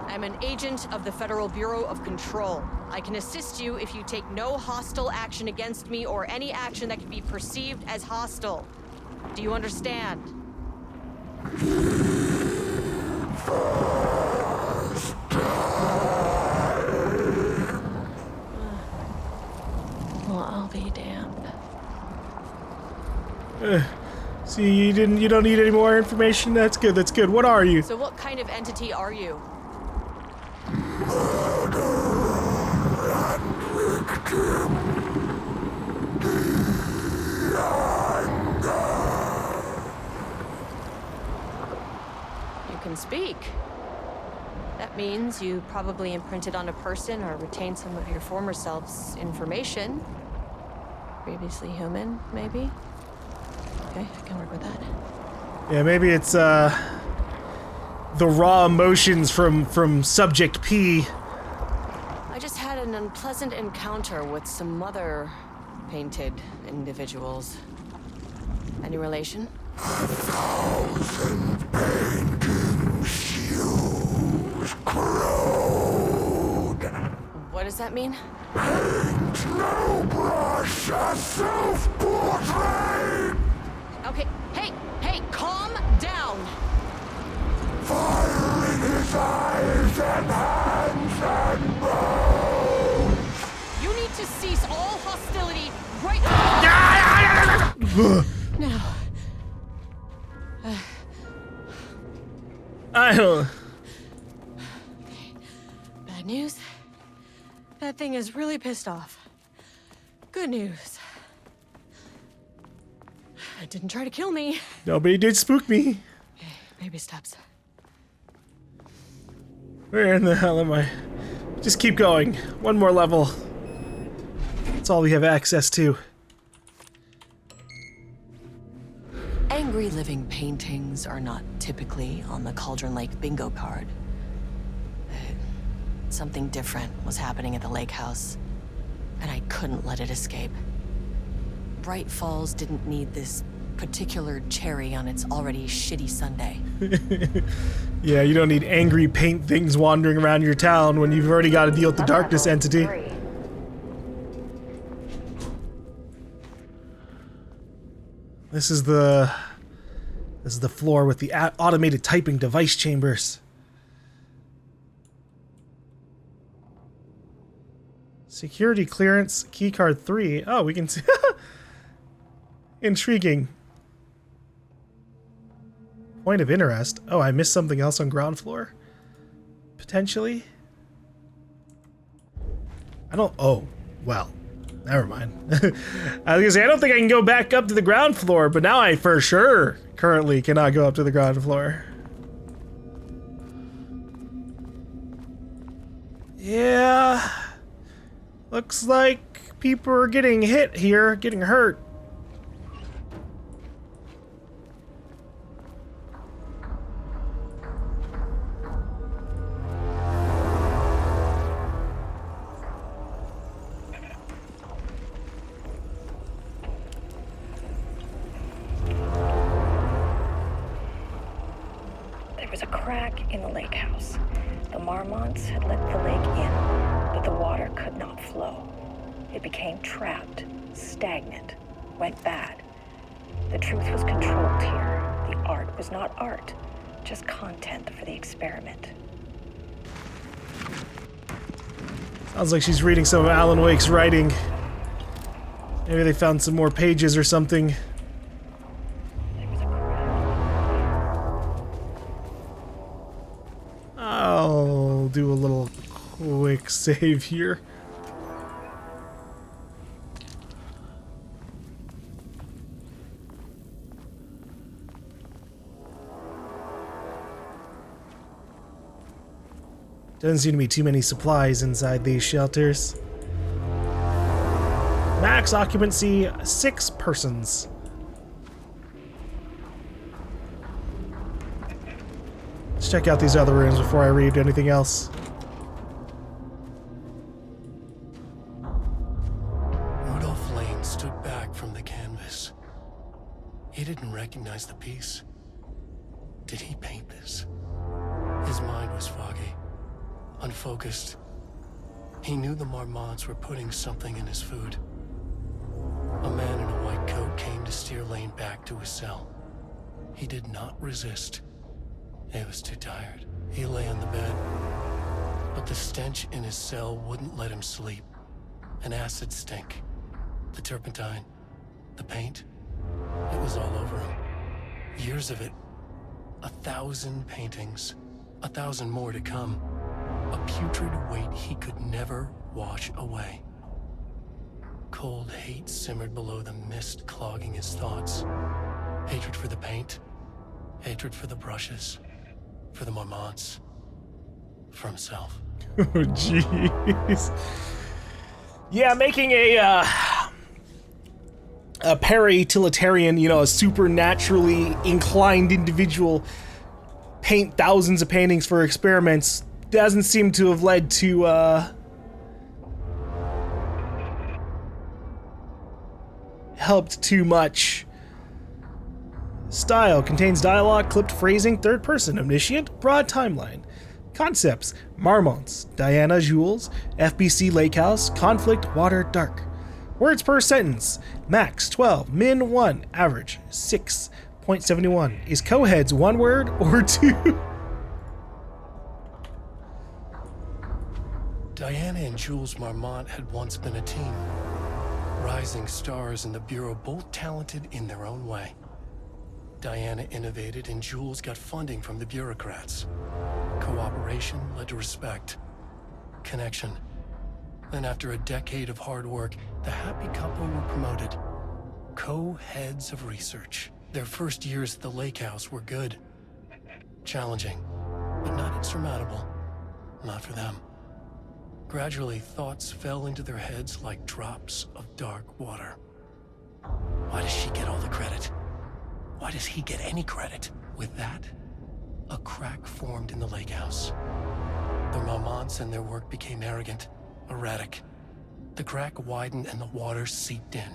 I'm an agent of the Federal Bureau of Control. I can assist you if you take no hostile action against me or any action that can be perceived as hostile. Do you understand? Well, I'll be damned. See, you don't need any more information? That's good, that's good. What are you? So what kind of entity are you? can speak. That means you probably imprinted on a person or retained some of your former self's information. Previously human, maybe? Okay, I can work with that. Yeah, maybe it's the raw emotions from Subject P. I just had an unpleasant encounter with some other painted individuals. Any relation? What does that mean? Okay, hey, calm down! You need to cease all hostility right now. I don't... Bad news? That thing is really pissed off. Good news. It didn't try to kill me. Nobody did spook me. Okay, baby steps. Where in the hell am I? Just keep going. One more level. That's all we have access to. Angry living paintings are not typically on the Cauldron Lake bingo card. Something different was happening at the lake house, and I couldn't let it escape. Bright Falls didn't need this particular cherry on its already shitty Sunday. Yeah, you don't need angry paint things wandering around your town when you've already got to deal with the darkness entity. This is the floor with the automated typing device chambers. Security clearance keycard 3. Oh, we can see. Intriguing. Point of interest. Oh, I missed something else on ground floor. Potentially. I don't. Oh, well. Never mind. I was gonna say, I don't think I can go back up to the ground floor, but now I for sure currently cannot go up to the ground floor. Yeah. Looks like people are getting hit here, getting hurt. There was a crack in the lake house. The marmots had let the lake in, but the water could not flow. It became trapped, stagnant, went bad. The truth was controlled here. The art was not art, just content for the experiment. Sounds like she's reading some of Alan Wake's writing. Maybe they found some more pages or something. I'll do a little quick save here. Doesn't seem to be too many supplies inside these shelters. Max occupancy, 6 persons. Let's check out these other rooms before I read anything else. Rudolph Lane stood back from the canvas. He didn't recognize the piece. Did he paint this? His mind was foggy, unfocused. He knew the marmots were putting something in his food. A man in a white coat came to steer Lane back to his cell. He did not resist. He was too tired. He lay on the bed, but the stench in his cell wouldn't let him sleep. An acid stink. The turpentine. The paint. It was all over him. Years of it. 1,000 paintings. 1,000 more to come. A putrid weight he could never wash away. Cold hate simmered below the mist clogging his thoughts. Hatred for the paint. Hatred for the brushes. for the Marmonts, for himself. Oh, jeez. Yeah, making a para-utilitarian, you know, a supernaturally inclined individual paint thousands of paintings for experiments doesn't seem to have led to, helped too much. Style contains dialogue, clipped phrasing, third person, omniscient, broad timeline. Concepts: Marmonts, Diana, Jules, FBC Lake House, conflict, water, dark. Words per sentence: max 12, min 1, average 6.71. Is co-heads one word or two? Diana and Jules Marmont had once been a team. Rising stars in the Bureau, both talented in their own way. Diana innovated and Jules got funding from the bureaucrats. Cooperation led to respect, connection. Then after a decade of hard work, the happy couple were promoted. Co-heads of research. Their first years at the lake house were good. Challenging, but not insurmountable. Not for them. Gradually, thoughts fell into their heads like drops of dark water. Why does she get all the credit? Why does he get any credit? With that, a crack formed in the lake house. The Marmonts and their work became arrogant, erratic. The crack widened and the water seeped in.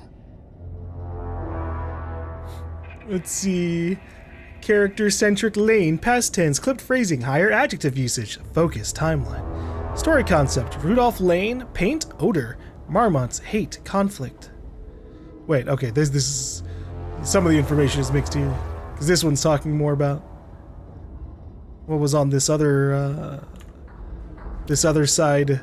Let's see. Character-centric lane, past tense, clipped phrasing, higher adjective usage, focus, timeline. Story concept: Rudolph Lane, paint, odor, Marmonts, hate, conflict. Wait, okay, this is... Some of the information is mixed here. Because this one's talking more about what was on this other side.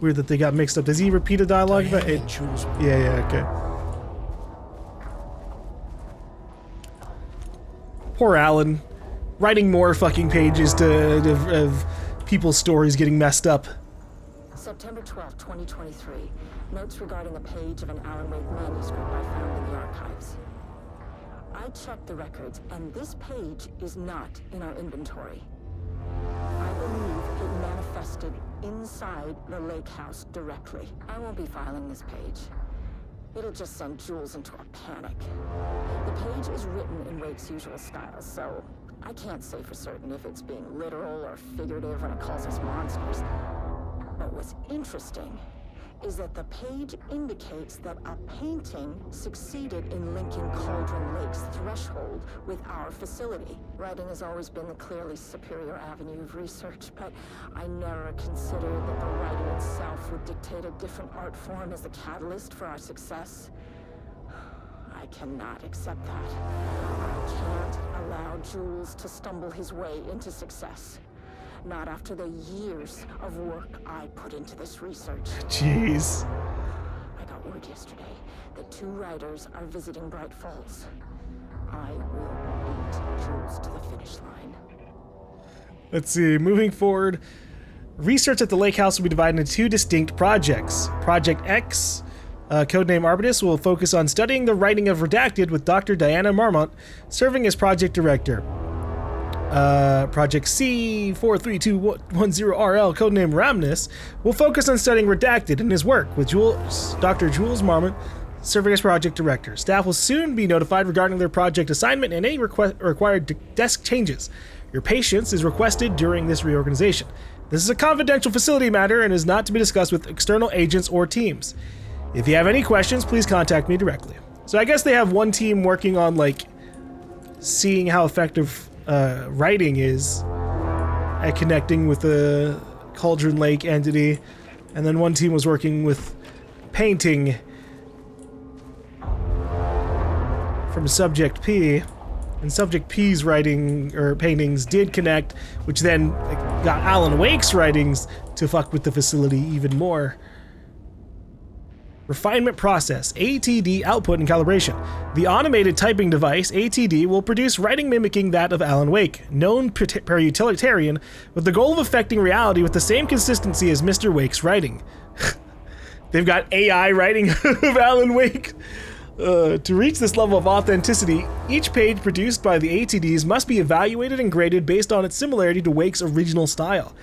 Weird that they got mixed up. Does he repeat a dialogue about it? Yeah, okay. Poor Alan. Writing more fucking pages of people's stories getting messed up. September 12, 2023. Notes regarding a page of an Alan Wake manuscript I found in the archives. I checked the records, and this page is not in our inventory. I believe it manifested inside the lake house directly. I won't be filing this page. It'll just send Jules into a panic. The page is written in Wake's usual style, so I can't say for certain if it's being literal or figurative when it calls us monsters. But what's interesting is that the page indicates that a painting succeeded in linking Cauldron Lake's threshold with our facility. Writing has always been the clearly superior avenue of research, but I never considered that the writing itself would dictate a different art form as the catalyst for our success. I cannot accept that. I can't allow Jules to stumble his way into success. Not after the years of work I put into this research. Jeez. I got word yesterday that 2 writers are visiting Bright Falls. I will beat Jules to the finish line. Let's see, moving forward. Research at the lake house will be divided into 2 distinct projects. Project X, codename Arbitus, will focus on studying the writing of Redacted with Dr. Diana Marmont serving as project director. Project C43210RL, codename Ramnus, will focus on studying Redacted in his work with Dr. Jules Marmont serving as project director. Staff will soon be notified regarding their project assignment and any required desk changes. Your patience is requested during this reorganization. This is a confidential facility matter and is not to be discussed with external agents or teams. If you have any questions, please contact me directly. So I guess they have one team working on, like, seeing how effective writing is at connecting with the Cauldron Lake entity, and then one team was working with painting from Subject P, and Subject P's writing or paintings did connect, which then got Alan Wake's writings to fuck with the facility even more. Refinement process, ATD output and calibration. The automated typing device, ATD, will produce writing mimicking that of Alan Wake, known para-utilitarian, with the goal of affecting reality with the same consistency as Mr. Wake's writing. They've got AI writing of Alan Wake. To reach this level of authenticity, each page produced by the ATDs must be evaluated and graded based on its similarity to Wake's original style.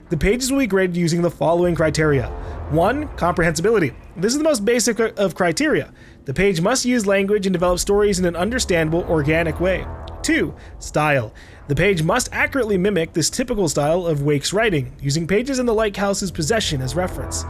The pages will be graded using the following criteria. 1. Comprehensibility. This is the most basic of criteria. The page must use language and develop stories in an understandable, organic way. 2. Style. The page must accurately mimic this typical style of Wake's writing, using pages in the Lighthouse's possession as reference.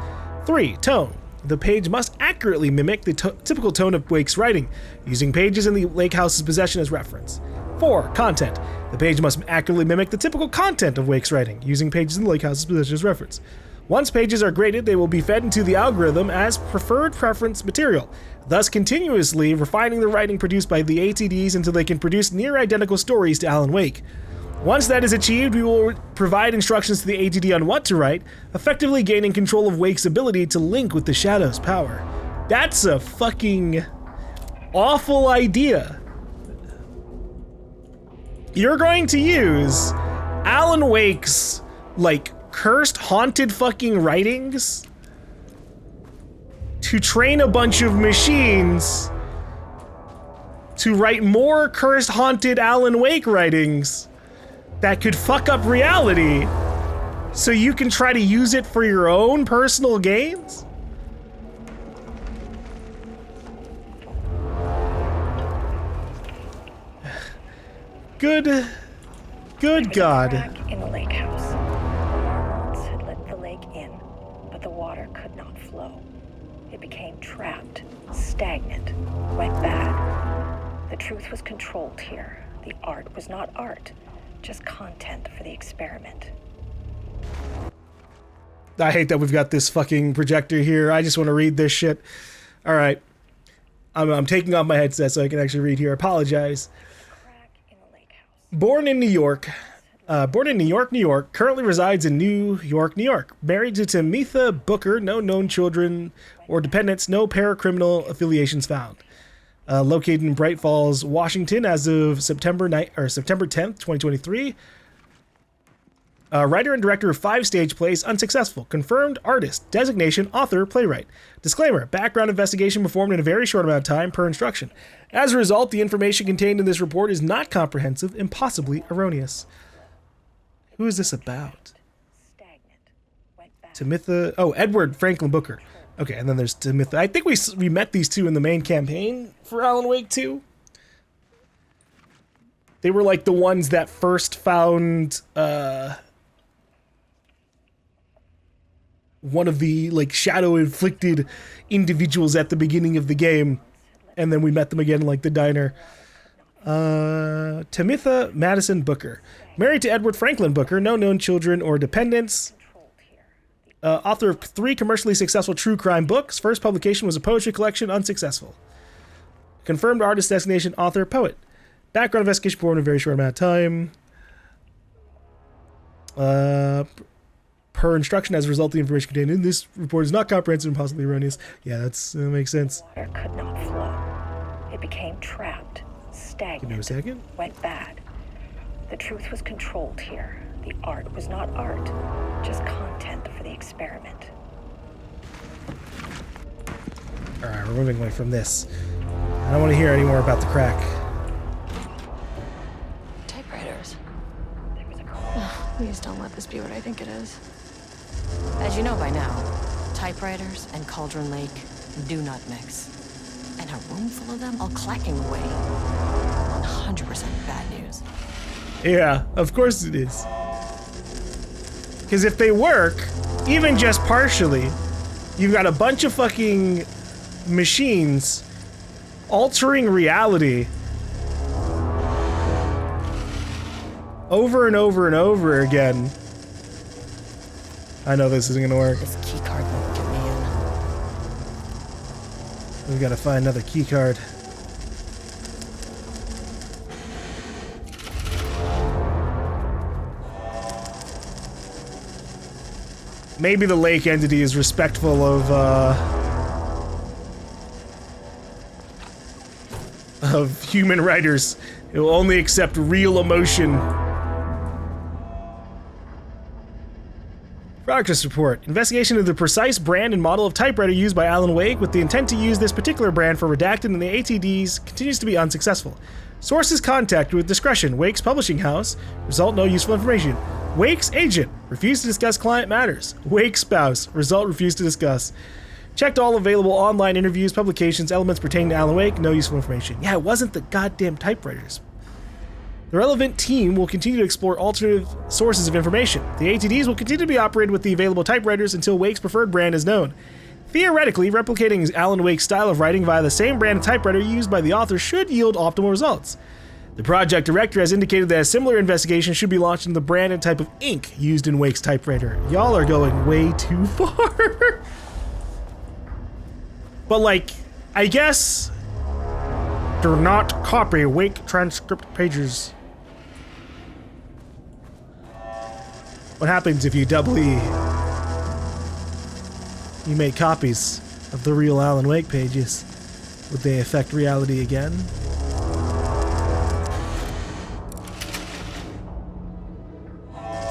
3. Tone. The page must accurately mimic the typical tone of Wake's writing, using pages in the Lakehouse's possession as reference. 4. Content. The page must accurately mimic the typical content of Wake's writing, using pages in the Lakehouse's possession as reference. Once pages are graded, they will be fed into the algorithm as preferred preference material, thus continuously refining the writing produced by the ATDs until they can produce near-identical stories to Alan Wake. Once that is achieved, we will provide instructions to the ATD on what to write, effectively gaining control of Wake's ability to link with the Shadow's power. That's a fucking awful idea. You're going to use Alan Wake's, like, cursed, haunted fucking writings to train a bunch of machines to write more cursed, haunted Alan Wake writings that could fuck up reality so you can try to use it for your own personal gains? Good God. Crack in the lake house. The Marmots had let the lake in, but the water could not flow. It became trapped, stagnant, went bad. The truth was controlled here. The art was not art, just content for the experiment. I hate that we've got this fucking projector here. I just want to read this shit. All right. I'm taking off my headset so I can actually read here. I apologize. Born in New York, New York, currently resides in New York, New York. Married to Tamitha Booker, no known children or dependents, no paracriminal affiliations found. Located in Bright Falls, Washington as of September 10th, 2023. Writer and director of 5 stage plays, unsuccessful. Confirmed artist, designation, author, playwright. Disclaimer, background investigation performed in a very short amount of time per instruction. As a result, the information contained in this report is not comprehensive and possibly erroneous. Who is this about? Tamitha, Edward Franklin Booker. Okay, and then there's Tamitha. I think we met these two in the main campaign for Alan Wake 2. They were like the ones that first found one of the like shadow inflicted individuals at the beginning of the game, and then we met them again in like the diner. Tamitha Madison Booker, married to Edward Franklin Booker, no known children or dependents. Author of 3 commercially successful true crime books. First publication was a poetry collection, unsuccessful. Confirmed artist, designation, author, poet. Background investigation performed in a very short amount of time. Per instruction, as a result, the information contained in this report is not comprehensive and possibly erroneous. Yeah, that makes sense. Water could not flow. It became trapped, stagnant. Give me a second. Went bad. The truth was controlled here. The art was not art, just content for the experiment. All right, we're moving away from this. I don't want to hear any more about the crack. Typewriters. Please don't let this be what I think it is. As you know by now, typewriters and Cauldron Lake do not mix. And a room full of them all clacking away. 100% bad news. Yeah, of course it is. Because if they work, even just partially, you've got a bunch of fucking machines altering reality over and over and over again. I know this isn't gonna work. This key card won't get me in. We've got to find another key card. Maybe the lake entity is respectful of human writers. It will only accept real emotion Progress report. Investigation of the precise brand and model of typewriter used by Alan Wake with the intent to use this particular brand for redacted in the ATDs continues to be unsuccessful. Sources contacted with discretion. Wake's publishing house. Result, no useful information. Wake's agent. Refused to discuss client matters. Wake's spouse. Result, refused to discuss. Checked all available online interviews, publications, elements pertaining to Alan Wake. No useful information. Yeah, it wasn't the goddamn typewriters. The relevant team will continue to explore alternative sources of information. The ATDs will continue to be operated with the available typewriters until Wake's preferred brand is known. Theoretically, replicating Alan Wake's style of writing via the same brand of typewriter used by the author should yield optimal results. The project director has indicated that a similar investigation should be launched in the brand and type of ink used in Wake's typewriter. Y'all are going way too far. But like, I guess, do not copy Wake transcript pages. What happens if you doubly you make copies of the real Alan Wake pages? Would they affect reality again?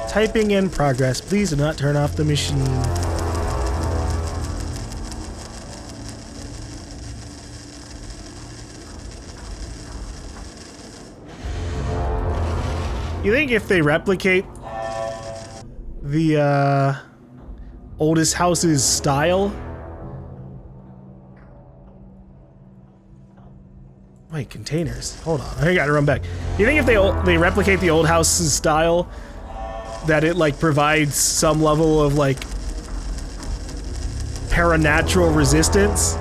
Typing in progress. Please do not turn off the machine. You think if they replicate the oldest house's style? Wait, containers. Hold on, I gotta run back. You think if they replicate the old house's style, that it like provides some level of like paranatural resistance?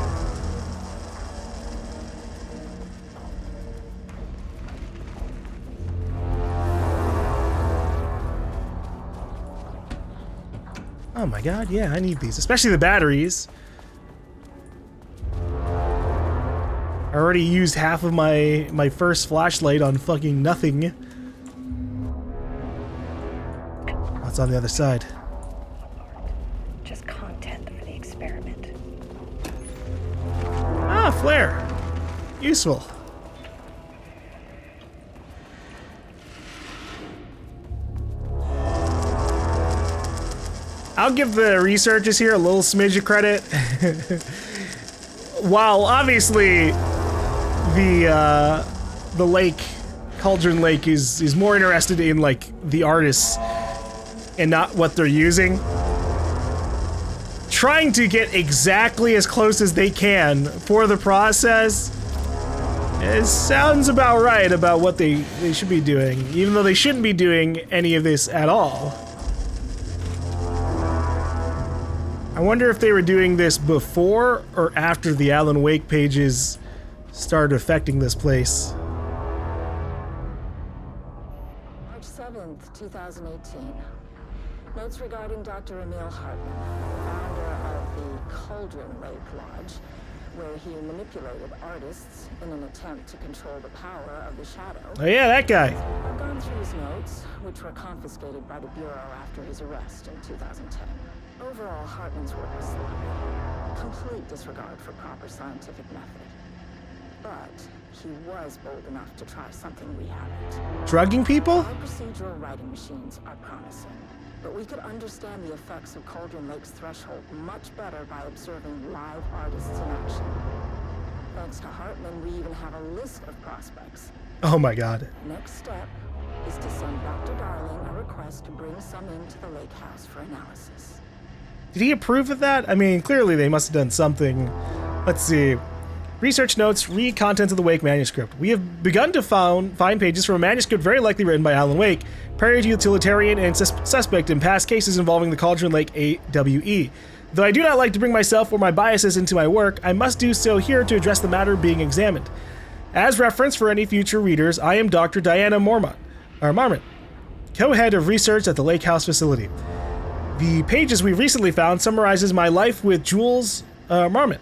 Oh my god, yeah, I need these, especially the batteries. I already used half of my first flashlight on fucking nothing. What's on the other side? Just content for the experiment. Ah, flare. Useful. I'll give the researchers here a little smidge of credit. While obviously the lake, Cauldron Lake, is more interested in like the artists and not what they're using. Trying to get exactly as close as they can for the process, it sounds about right about what they should be doing, even though they shouldn't be doing any of this at all. I wonder if they were doing this before or after the Alan Wake pages started affecting this place. March 7th, 2018. Notes regarding Dr. Emil Hartman, founder of the Cauldron Lake Lodge, where he manipulated artists in an attempt to control the power of the shadow. Oh yeah, that guy. I've gone through his notes, which were confiscated by the Bureau after his arrest in 2010. Overall, Hartman's work was sloppy. Complete disregard for proper scientific method. But he was bold enough to try something we haven't. Drugging people? Our procedural writing machines are promising, but we could understand the effects of Cauldron Lake's threshold much better by observing live artists in action. Thanks to Hartman, we even have a list of prospects. Oh my god. Next step is to send Dr. Darling a request to bring some into the lake house for analysis. Did he approve of that? I mean, clearly they must have done something. Let's see. Research notes, read contents of the Wake manuscript. We have begun to find pages from a manuscript very likely written by Alan Wake, prior to utilitarian and suspect in past cases involving the Cauldron Lake AWE. Though I do not like to bring myself or my biases into my work, I must do so here to address the matter being examined. As reference for any future readers, I am Dr. Diana Marmot, co-head of research at the Lake House facility. The pages we recently found summarizes my life with Jules Marmot,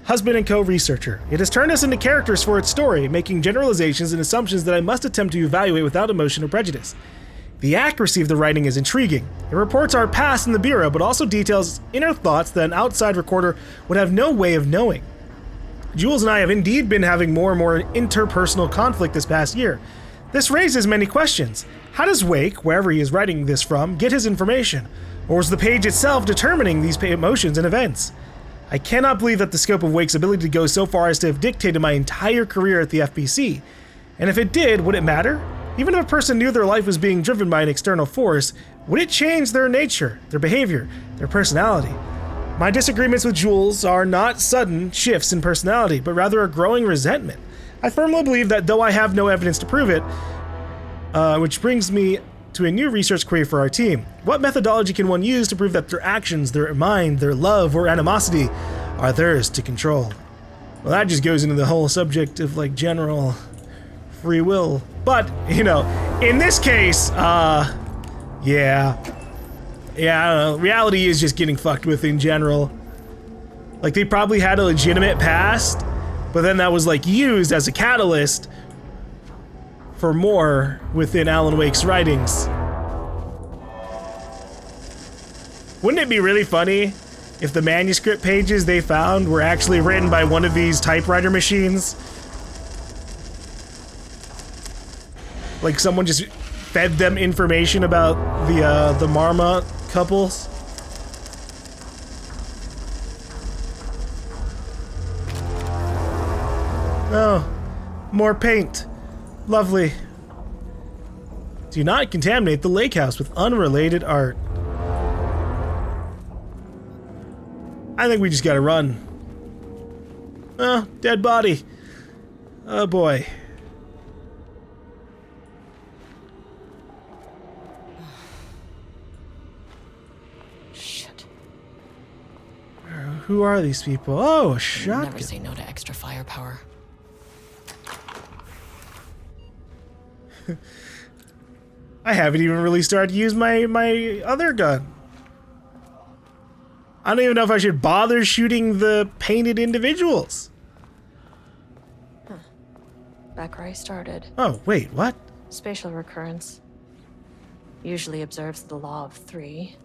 husband and co-researcher. It has turned us into characters for its story, making generalizations and assumptions that I must attempt to evaluate without emotion or prejudice. The accuracy of the writing is intriguing. It reports our past in the Bureau, but also details inner thoughts that an outside recorder would have no way of knowing. Jules and I have indeed been having more and more interpersonal conflict this past year. This raises many questions. How does Wake, wherever he is writing this from, get his information? Or was the page itself determining these emotions and events? I cannot believe that the scope of Wake's ability to go so far as to have dictated my entire career at the FBC. And if it did, would it matter? Even if a person knew their life was being driven by an external force, would it change their nature, their behavior, their personality? My disagreements with Jules are not sudden shifts in personality, but rather a growing resentment. I firmly believe that though I have no evidence to prove it, which brings me to a new research query for our team. What methodology can one use to prove that their actions, their mind, their love, or animosity are theirs to control? Well, that just goes into the whole subject of, like, general free will. But, you know, in this case, yeah, I don't know. Reality is just getting fucked with in general. Like, they probably had a legitimate past, but then that was, like, used as a catalyst for more within Alan Wake's writings. Wouldn't it be really funny if the manuscript pages they found were actually written by one of these typewriter machines? Like someone just fed them information about the Marmot couples? Oh, more paint. Lovely. Do not contaminate the lake house with unrelated art. I think we just gotta run. Oh, dead body. Oh boy. Shit. Who are these people? Oh, a shotgun. Never say no to extra firepower. I haven't even really started to use my other gun. I don't even know if I should bother shooting the painted individuals. Huh. Back where I started. Oh, wait, what? Spatial recurrence. Usually observes the law of 3.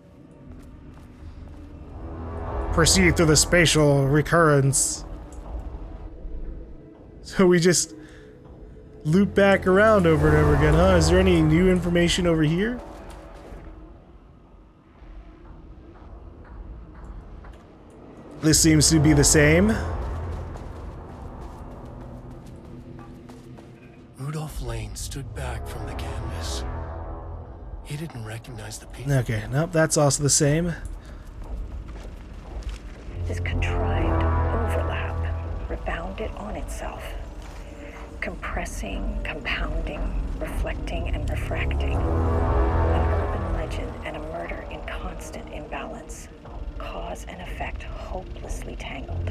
Proceed through the spatial recurrence. So we just loop back around over and over again, huh? Is there any new information over here? This seems to be the same. Rudolph Lane stood back from the canvas. He didn't recognize the piece. Okay, nope, that's also the same. This contrived overlap rebounded on itself, compressing, compounding, reflecting, and refracting. An urban legend and a murder in constant imbalance. Cause and effect hopelessly tangled.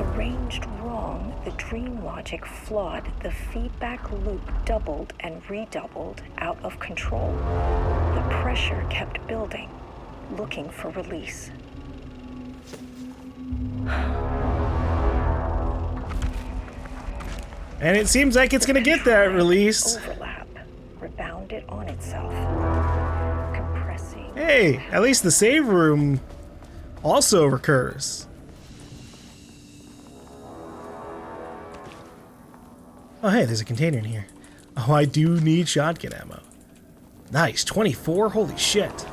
Arranged wrong, the dream logic flawed, the feedback loop doubled and redoubled, out of control. The pressure kept building, looking for release. And it seems like it's gonna get that release. Overlap rebounded on itself. Compressing. Hey, at least the save room also recurs. Oh, hey, there's a container in here. Oh, I do need shotgun ammo. Nice, 24? Holy shit.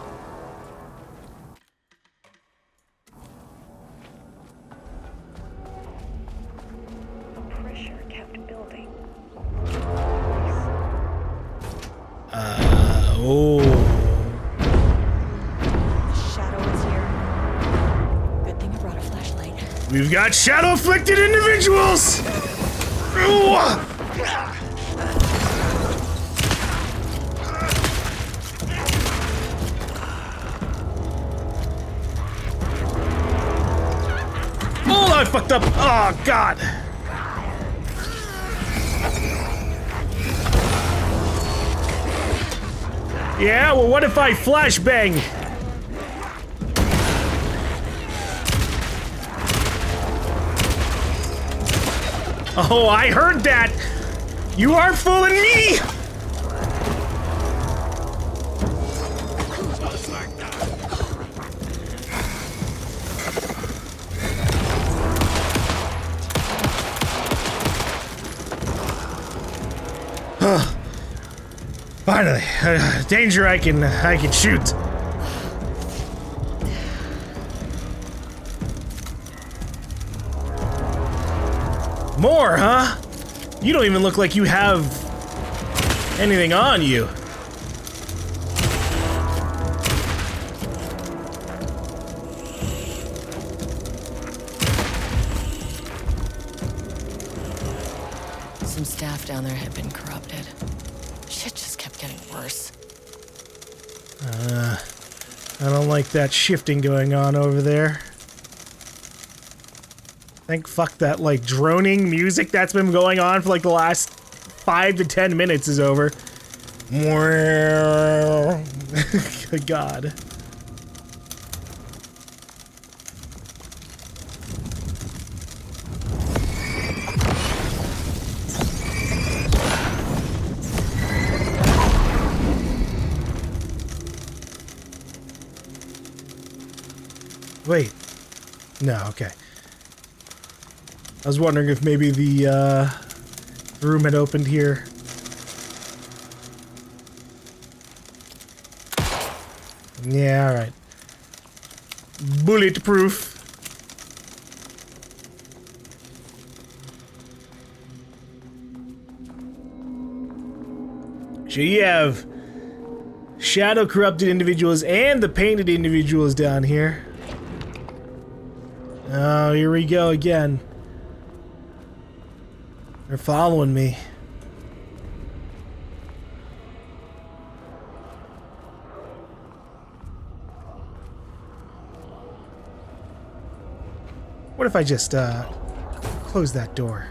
Pressure kept building. Oh. Shadow is here. Good thing I brought a flashlight. We've got shadow-afflicted individuals! Ooh. Oh, I fucked up! Oh, God! Yeah, well, what if I flashbang? Oh, I heard that! You aren't fooling me! Finally, danger I can shoot. More, huh? You don't even look like you have anything on you. Some staff down there had been corrupted. Shit just kept getting worse. I don't like that shifting going on over there. Fuck that, like, droning music that's been going on for, like, the last 5 to 10 minutes is over. Good God. Wait. No, okay. I was wondering if maybe the room had opened here. Yeah, alright. Bulletproof. So you have shadow corrupted individuals and the painted individuals down here. Oh, here we go again. They're following me. What if I just, close that door?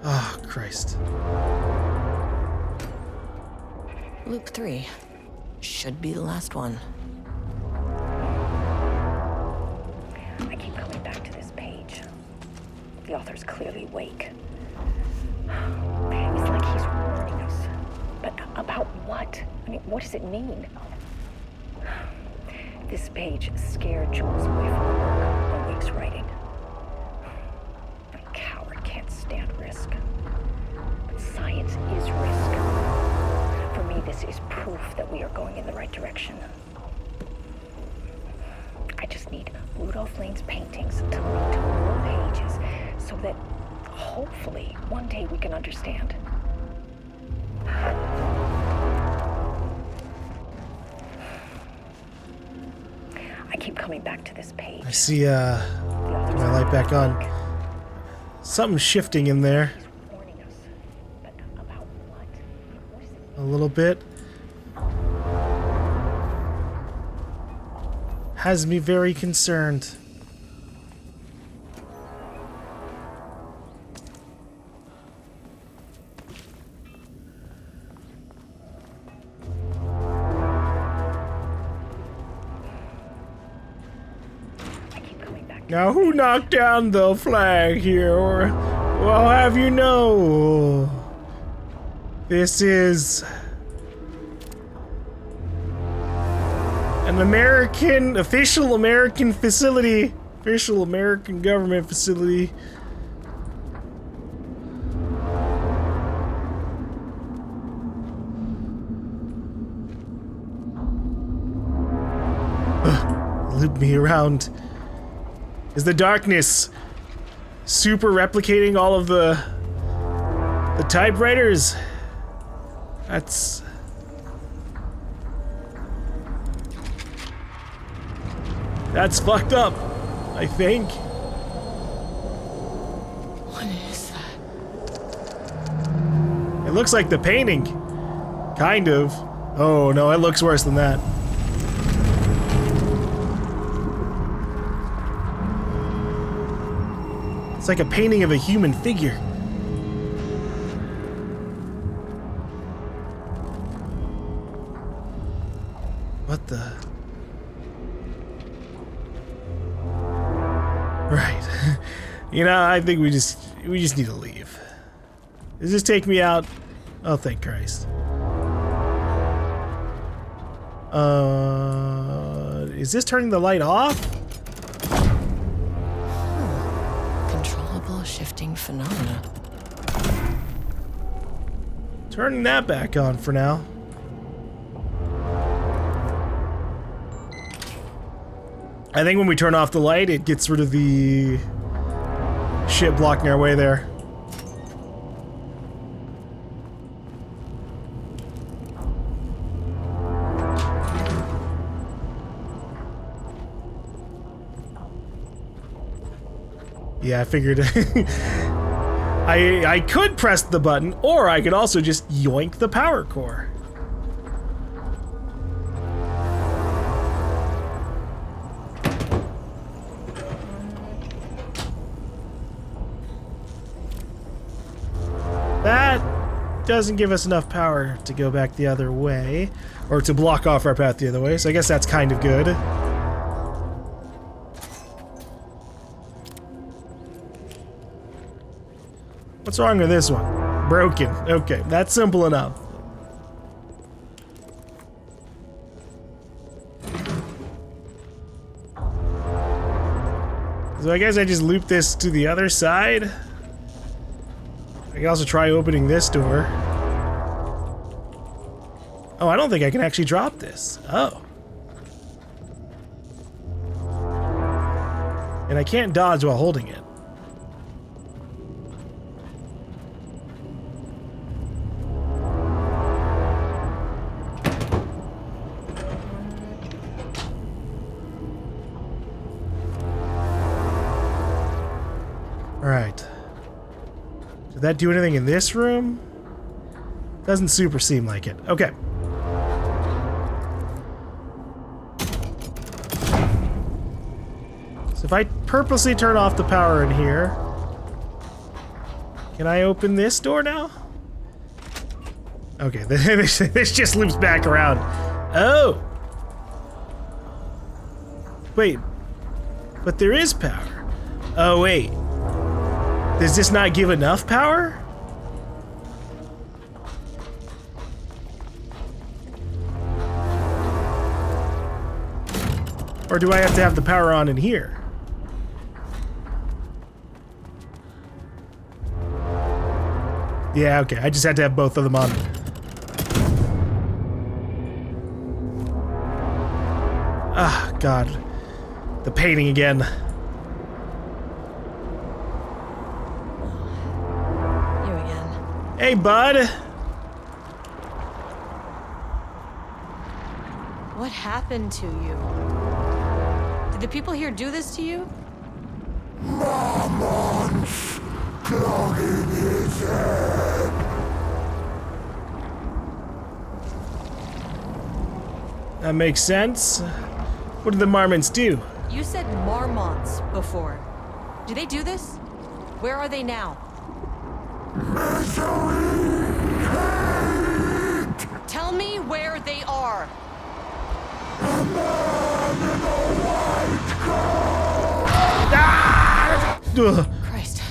Oh, Christ. Loop 3. Should be the last one. I keep coming back to this page. The author's clearly awake. It's like he's warning us. But about what? I mean, what does it mean? This page scared Jules away from the work on Wake's writing. A coward can't stand risk. But science is risk. For me, this is proof that we are going in the right direction. I just need Rudolph Lane's paintings to lead to more pages so that hopefully one day we can understand. I keep coming back to this page. I see, turn my light back on. Something's shifting in there. He's warning us. But about what? What is it? A little bit. Has me very concerned. Now, who knocked down the flag here? Or, well, have you know, this is an official American facility, official American government facility. Loop me around. Is the darkness super replicating all of the typewriters? That's fucked up, I think. What is that? It looks like the painting. Kind of. Oh no, it looks worse than that. It's like a painting of a human figure. What the? Right. You know, I think we just need to leave. Does this take me out? Oh, thank Christ. Is this turning the light off? Controllable shifting phenomena. Turning that back on for now. I think when we turn off the light, it gets rid of the shit blocking our way there. Yeah, I figured I could press the button, or I could also just yoink the power core. That doesn't give us enough power to go back the other way, or to block off our path the other way, so I guess that's kind of good. What's wrong with this one? Broken. Okay, that's simple enough. So I guess I just loop this to the other side. I can also try opening this door. Oh, I don't think I can actually drop this. Oh. And I can't dodge while holding it. Alright. Did that do anything in this room? Doesn't super seem like it. Okay. So if I purposely turn off the power in here, can I open this door now? Okay, this just loops back around. Oh! Wait. But there is power. Oh, wait. Does this not give enough power? Or do I have to have the power on in here? Yeah, okay, I just had to have both of them on. Ah, God. The painting again. Hey, bud. What happened to you? Did the people here do this to you? Marmon's clogging his head. That makes sense. What did the Marmons do? You said Marmonts before. Do they do this? Where are they now? Misery, hate. Tell me where they are. A man in a white coat. Ah! Ugh. Christ.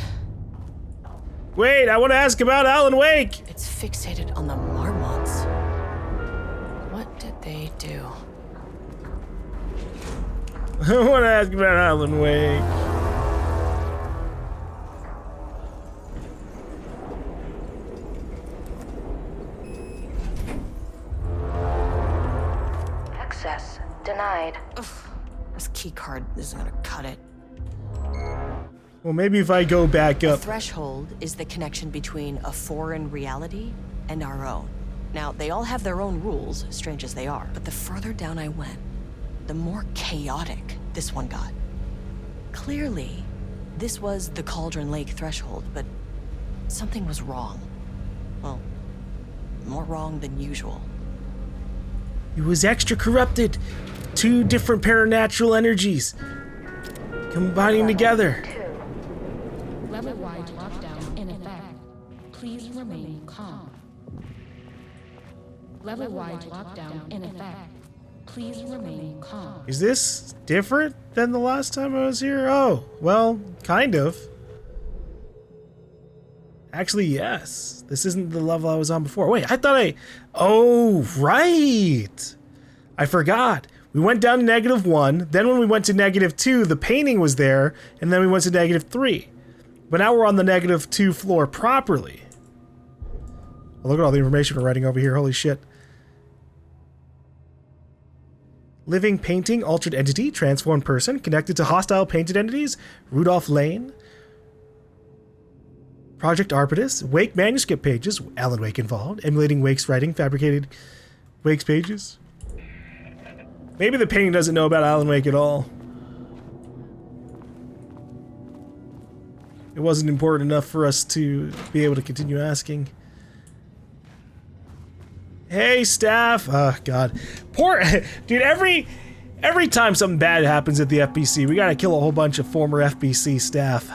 Wait, I want to ask about Alan Wake. It's fixated on the Marmonts. What did they do? I want to ask about Alan Wake. Access denied. Ugh, this key card isn't gonna cut it. Well, maybe if I go back A up. threshold is the connection between a foreign reality and our own. Now, they all have their own rules, strange as they are, but the further down I went, the more chaotic this one got. Clearly, this was the Cauldron Lake threshold, but something was wrong. Well, more wrong than usual. It was extra corrupted. Two different paranatural energies combining together. Level-wide lockdown in effect. Please remain calm. Level-wide lockdown in effect. Please remain calm. Is this different than the last time I was here? Oh, well, kind of. Actually, yes. This isn't the level I was on before. Wait, I thought I... Oh, right. I forgot. We went down to -1. Then when we went to -2, the painting was there. And then we went to -3. But now we're on the -2 floor properly. Oh, look at all the information we're writing over here. Holy shit. Living painting, altered entity, transformed person, connected to hostile painted entities, Rudolph Lane. Project Arpitus, Wake manuscript pages, Alan Wake involved, emulating Wake's writing, fabricated Wake's pages. Maybe the painting doesn't know about Alan Wake at all. It wasn't important enough for us to be able to continue asking. Hey, staff. Oh, God. Poor... Dude, every time something bad happens at the FBC, we gotta kill a whole bunch of former FBC staff.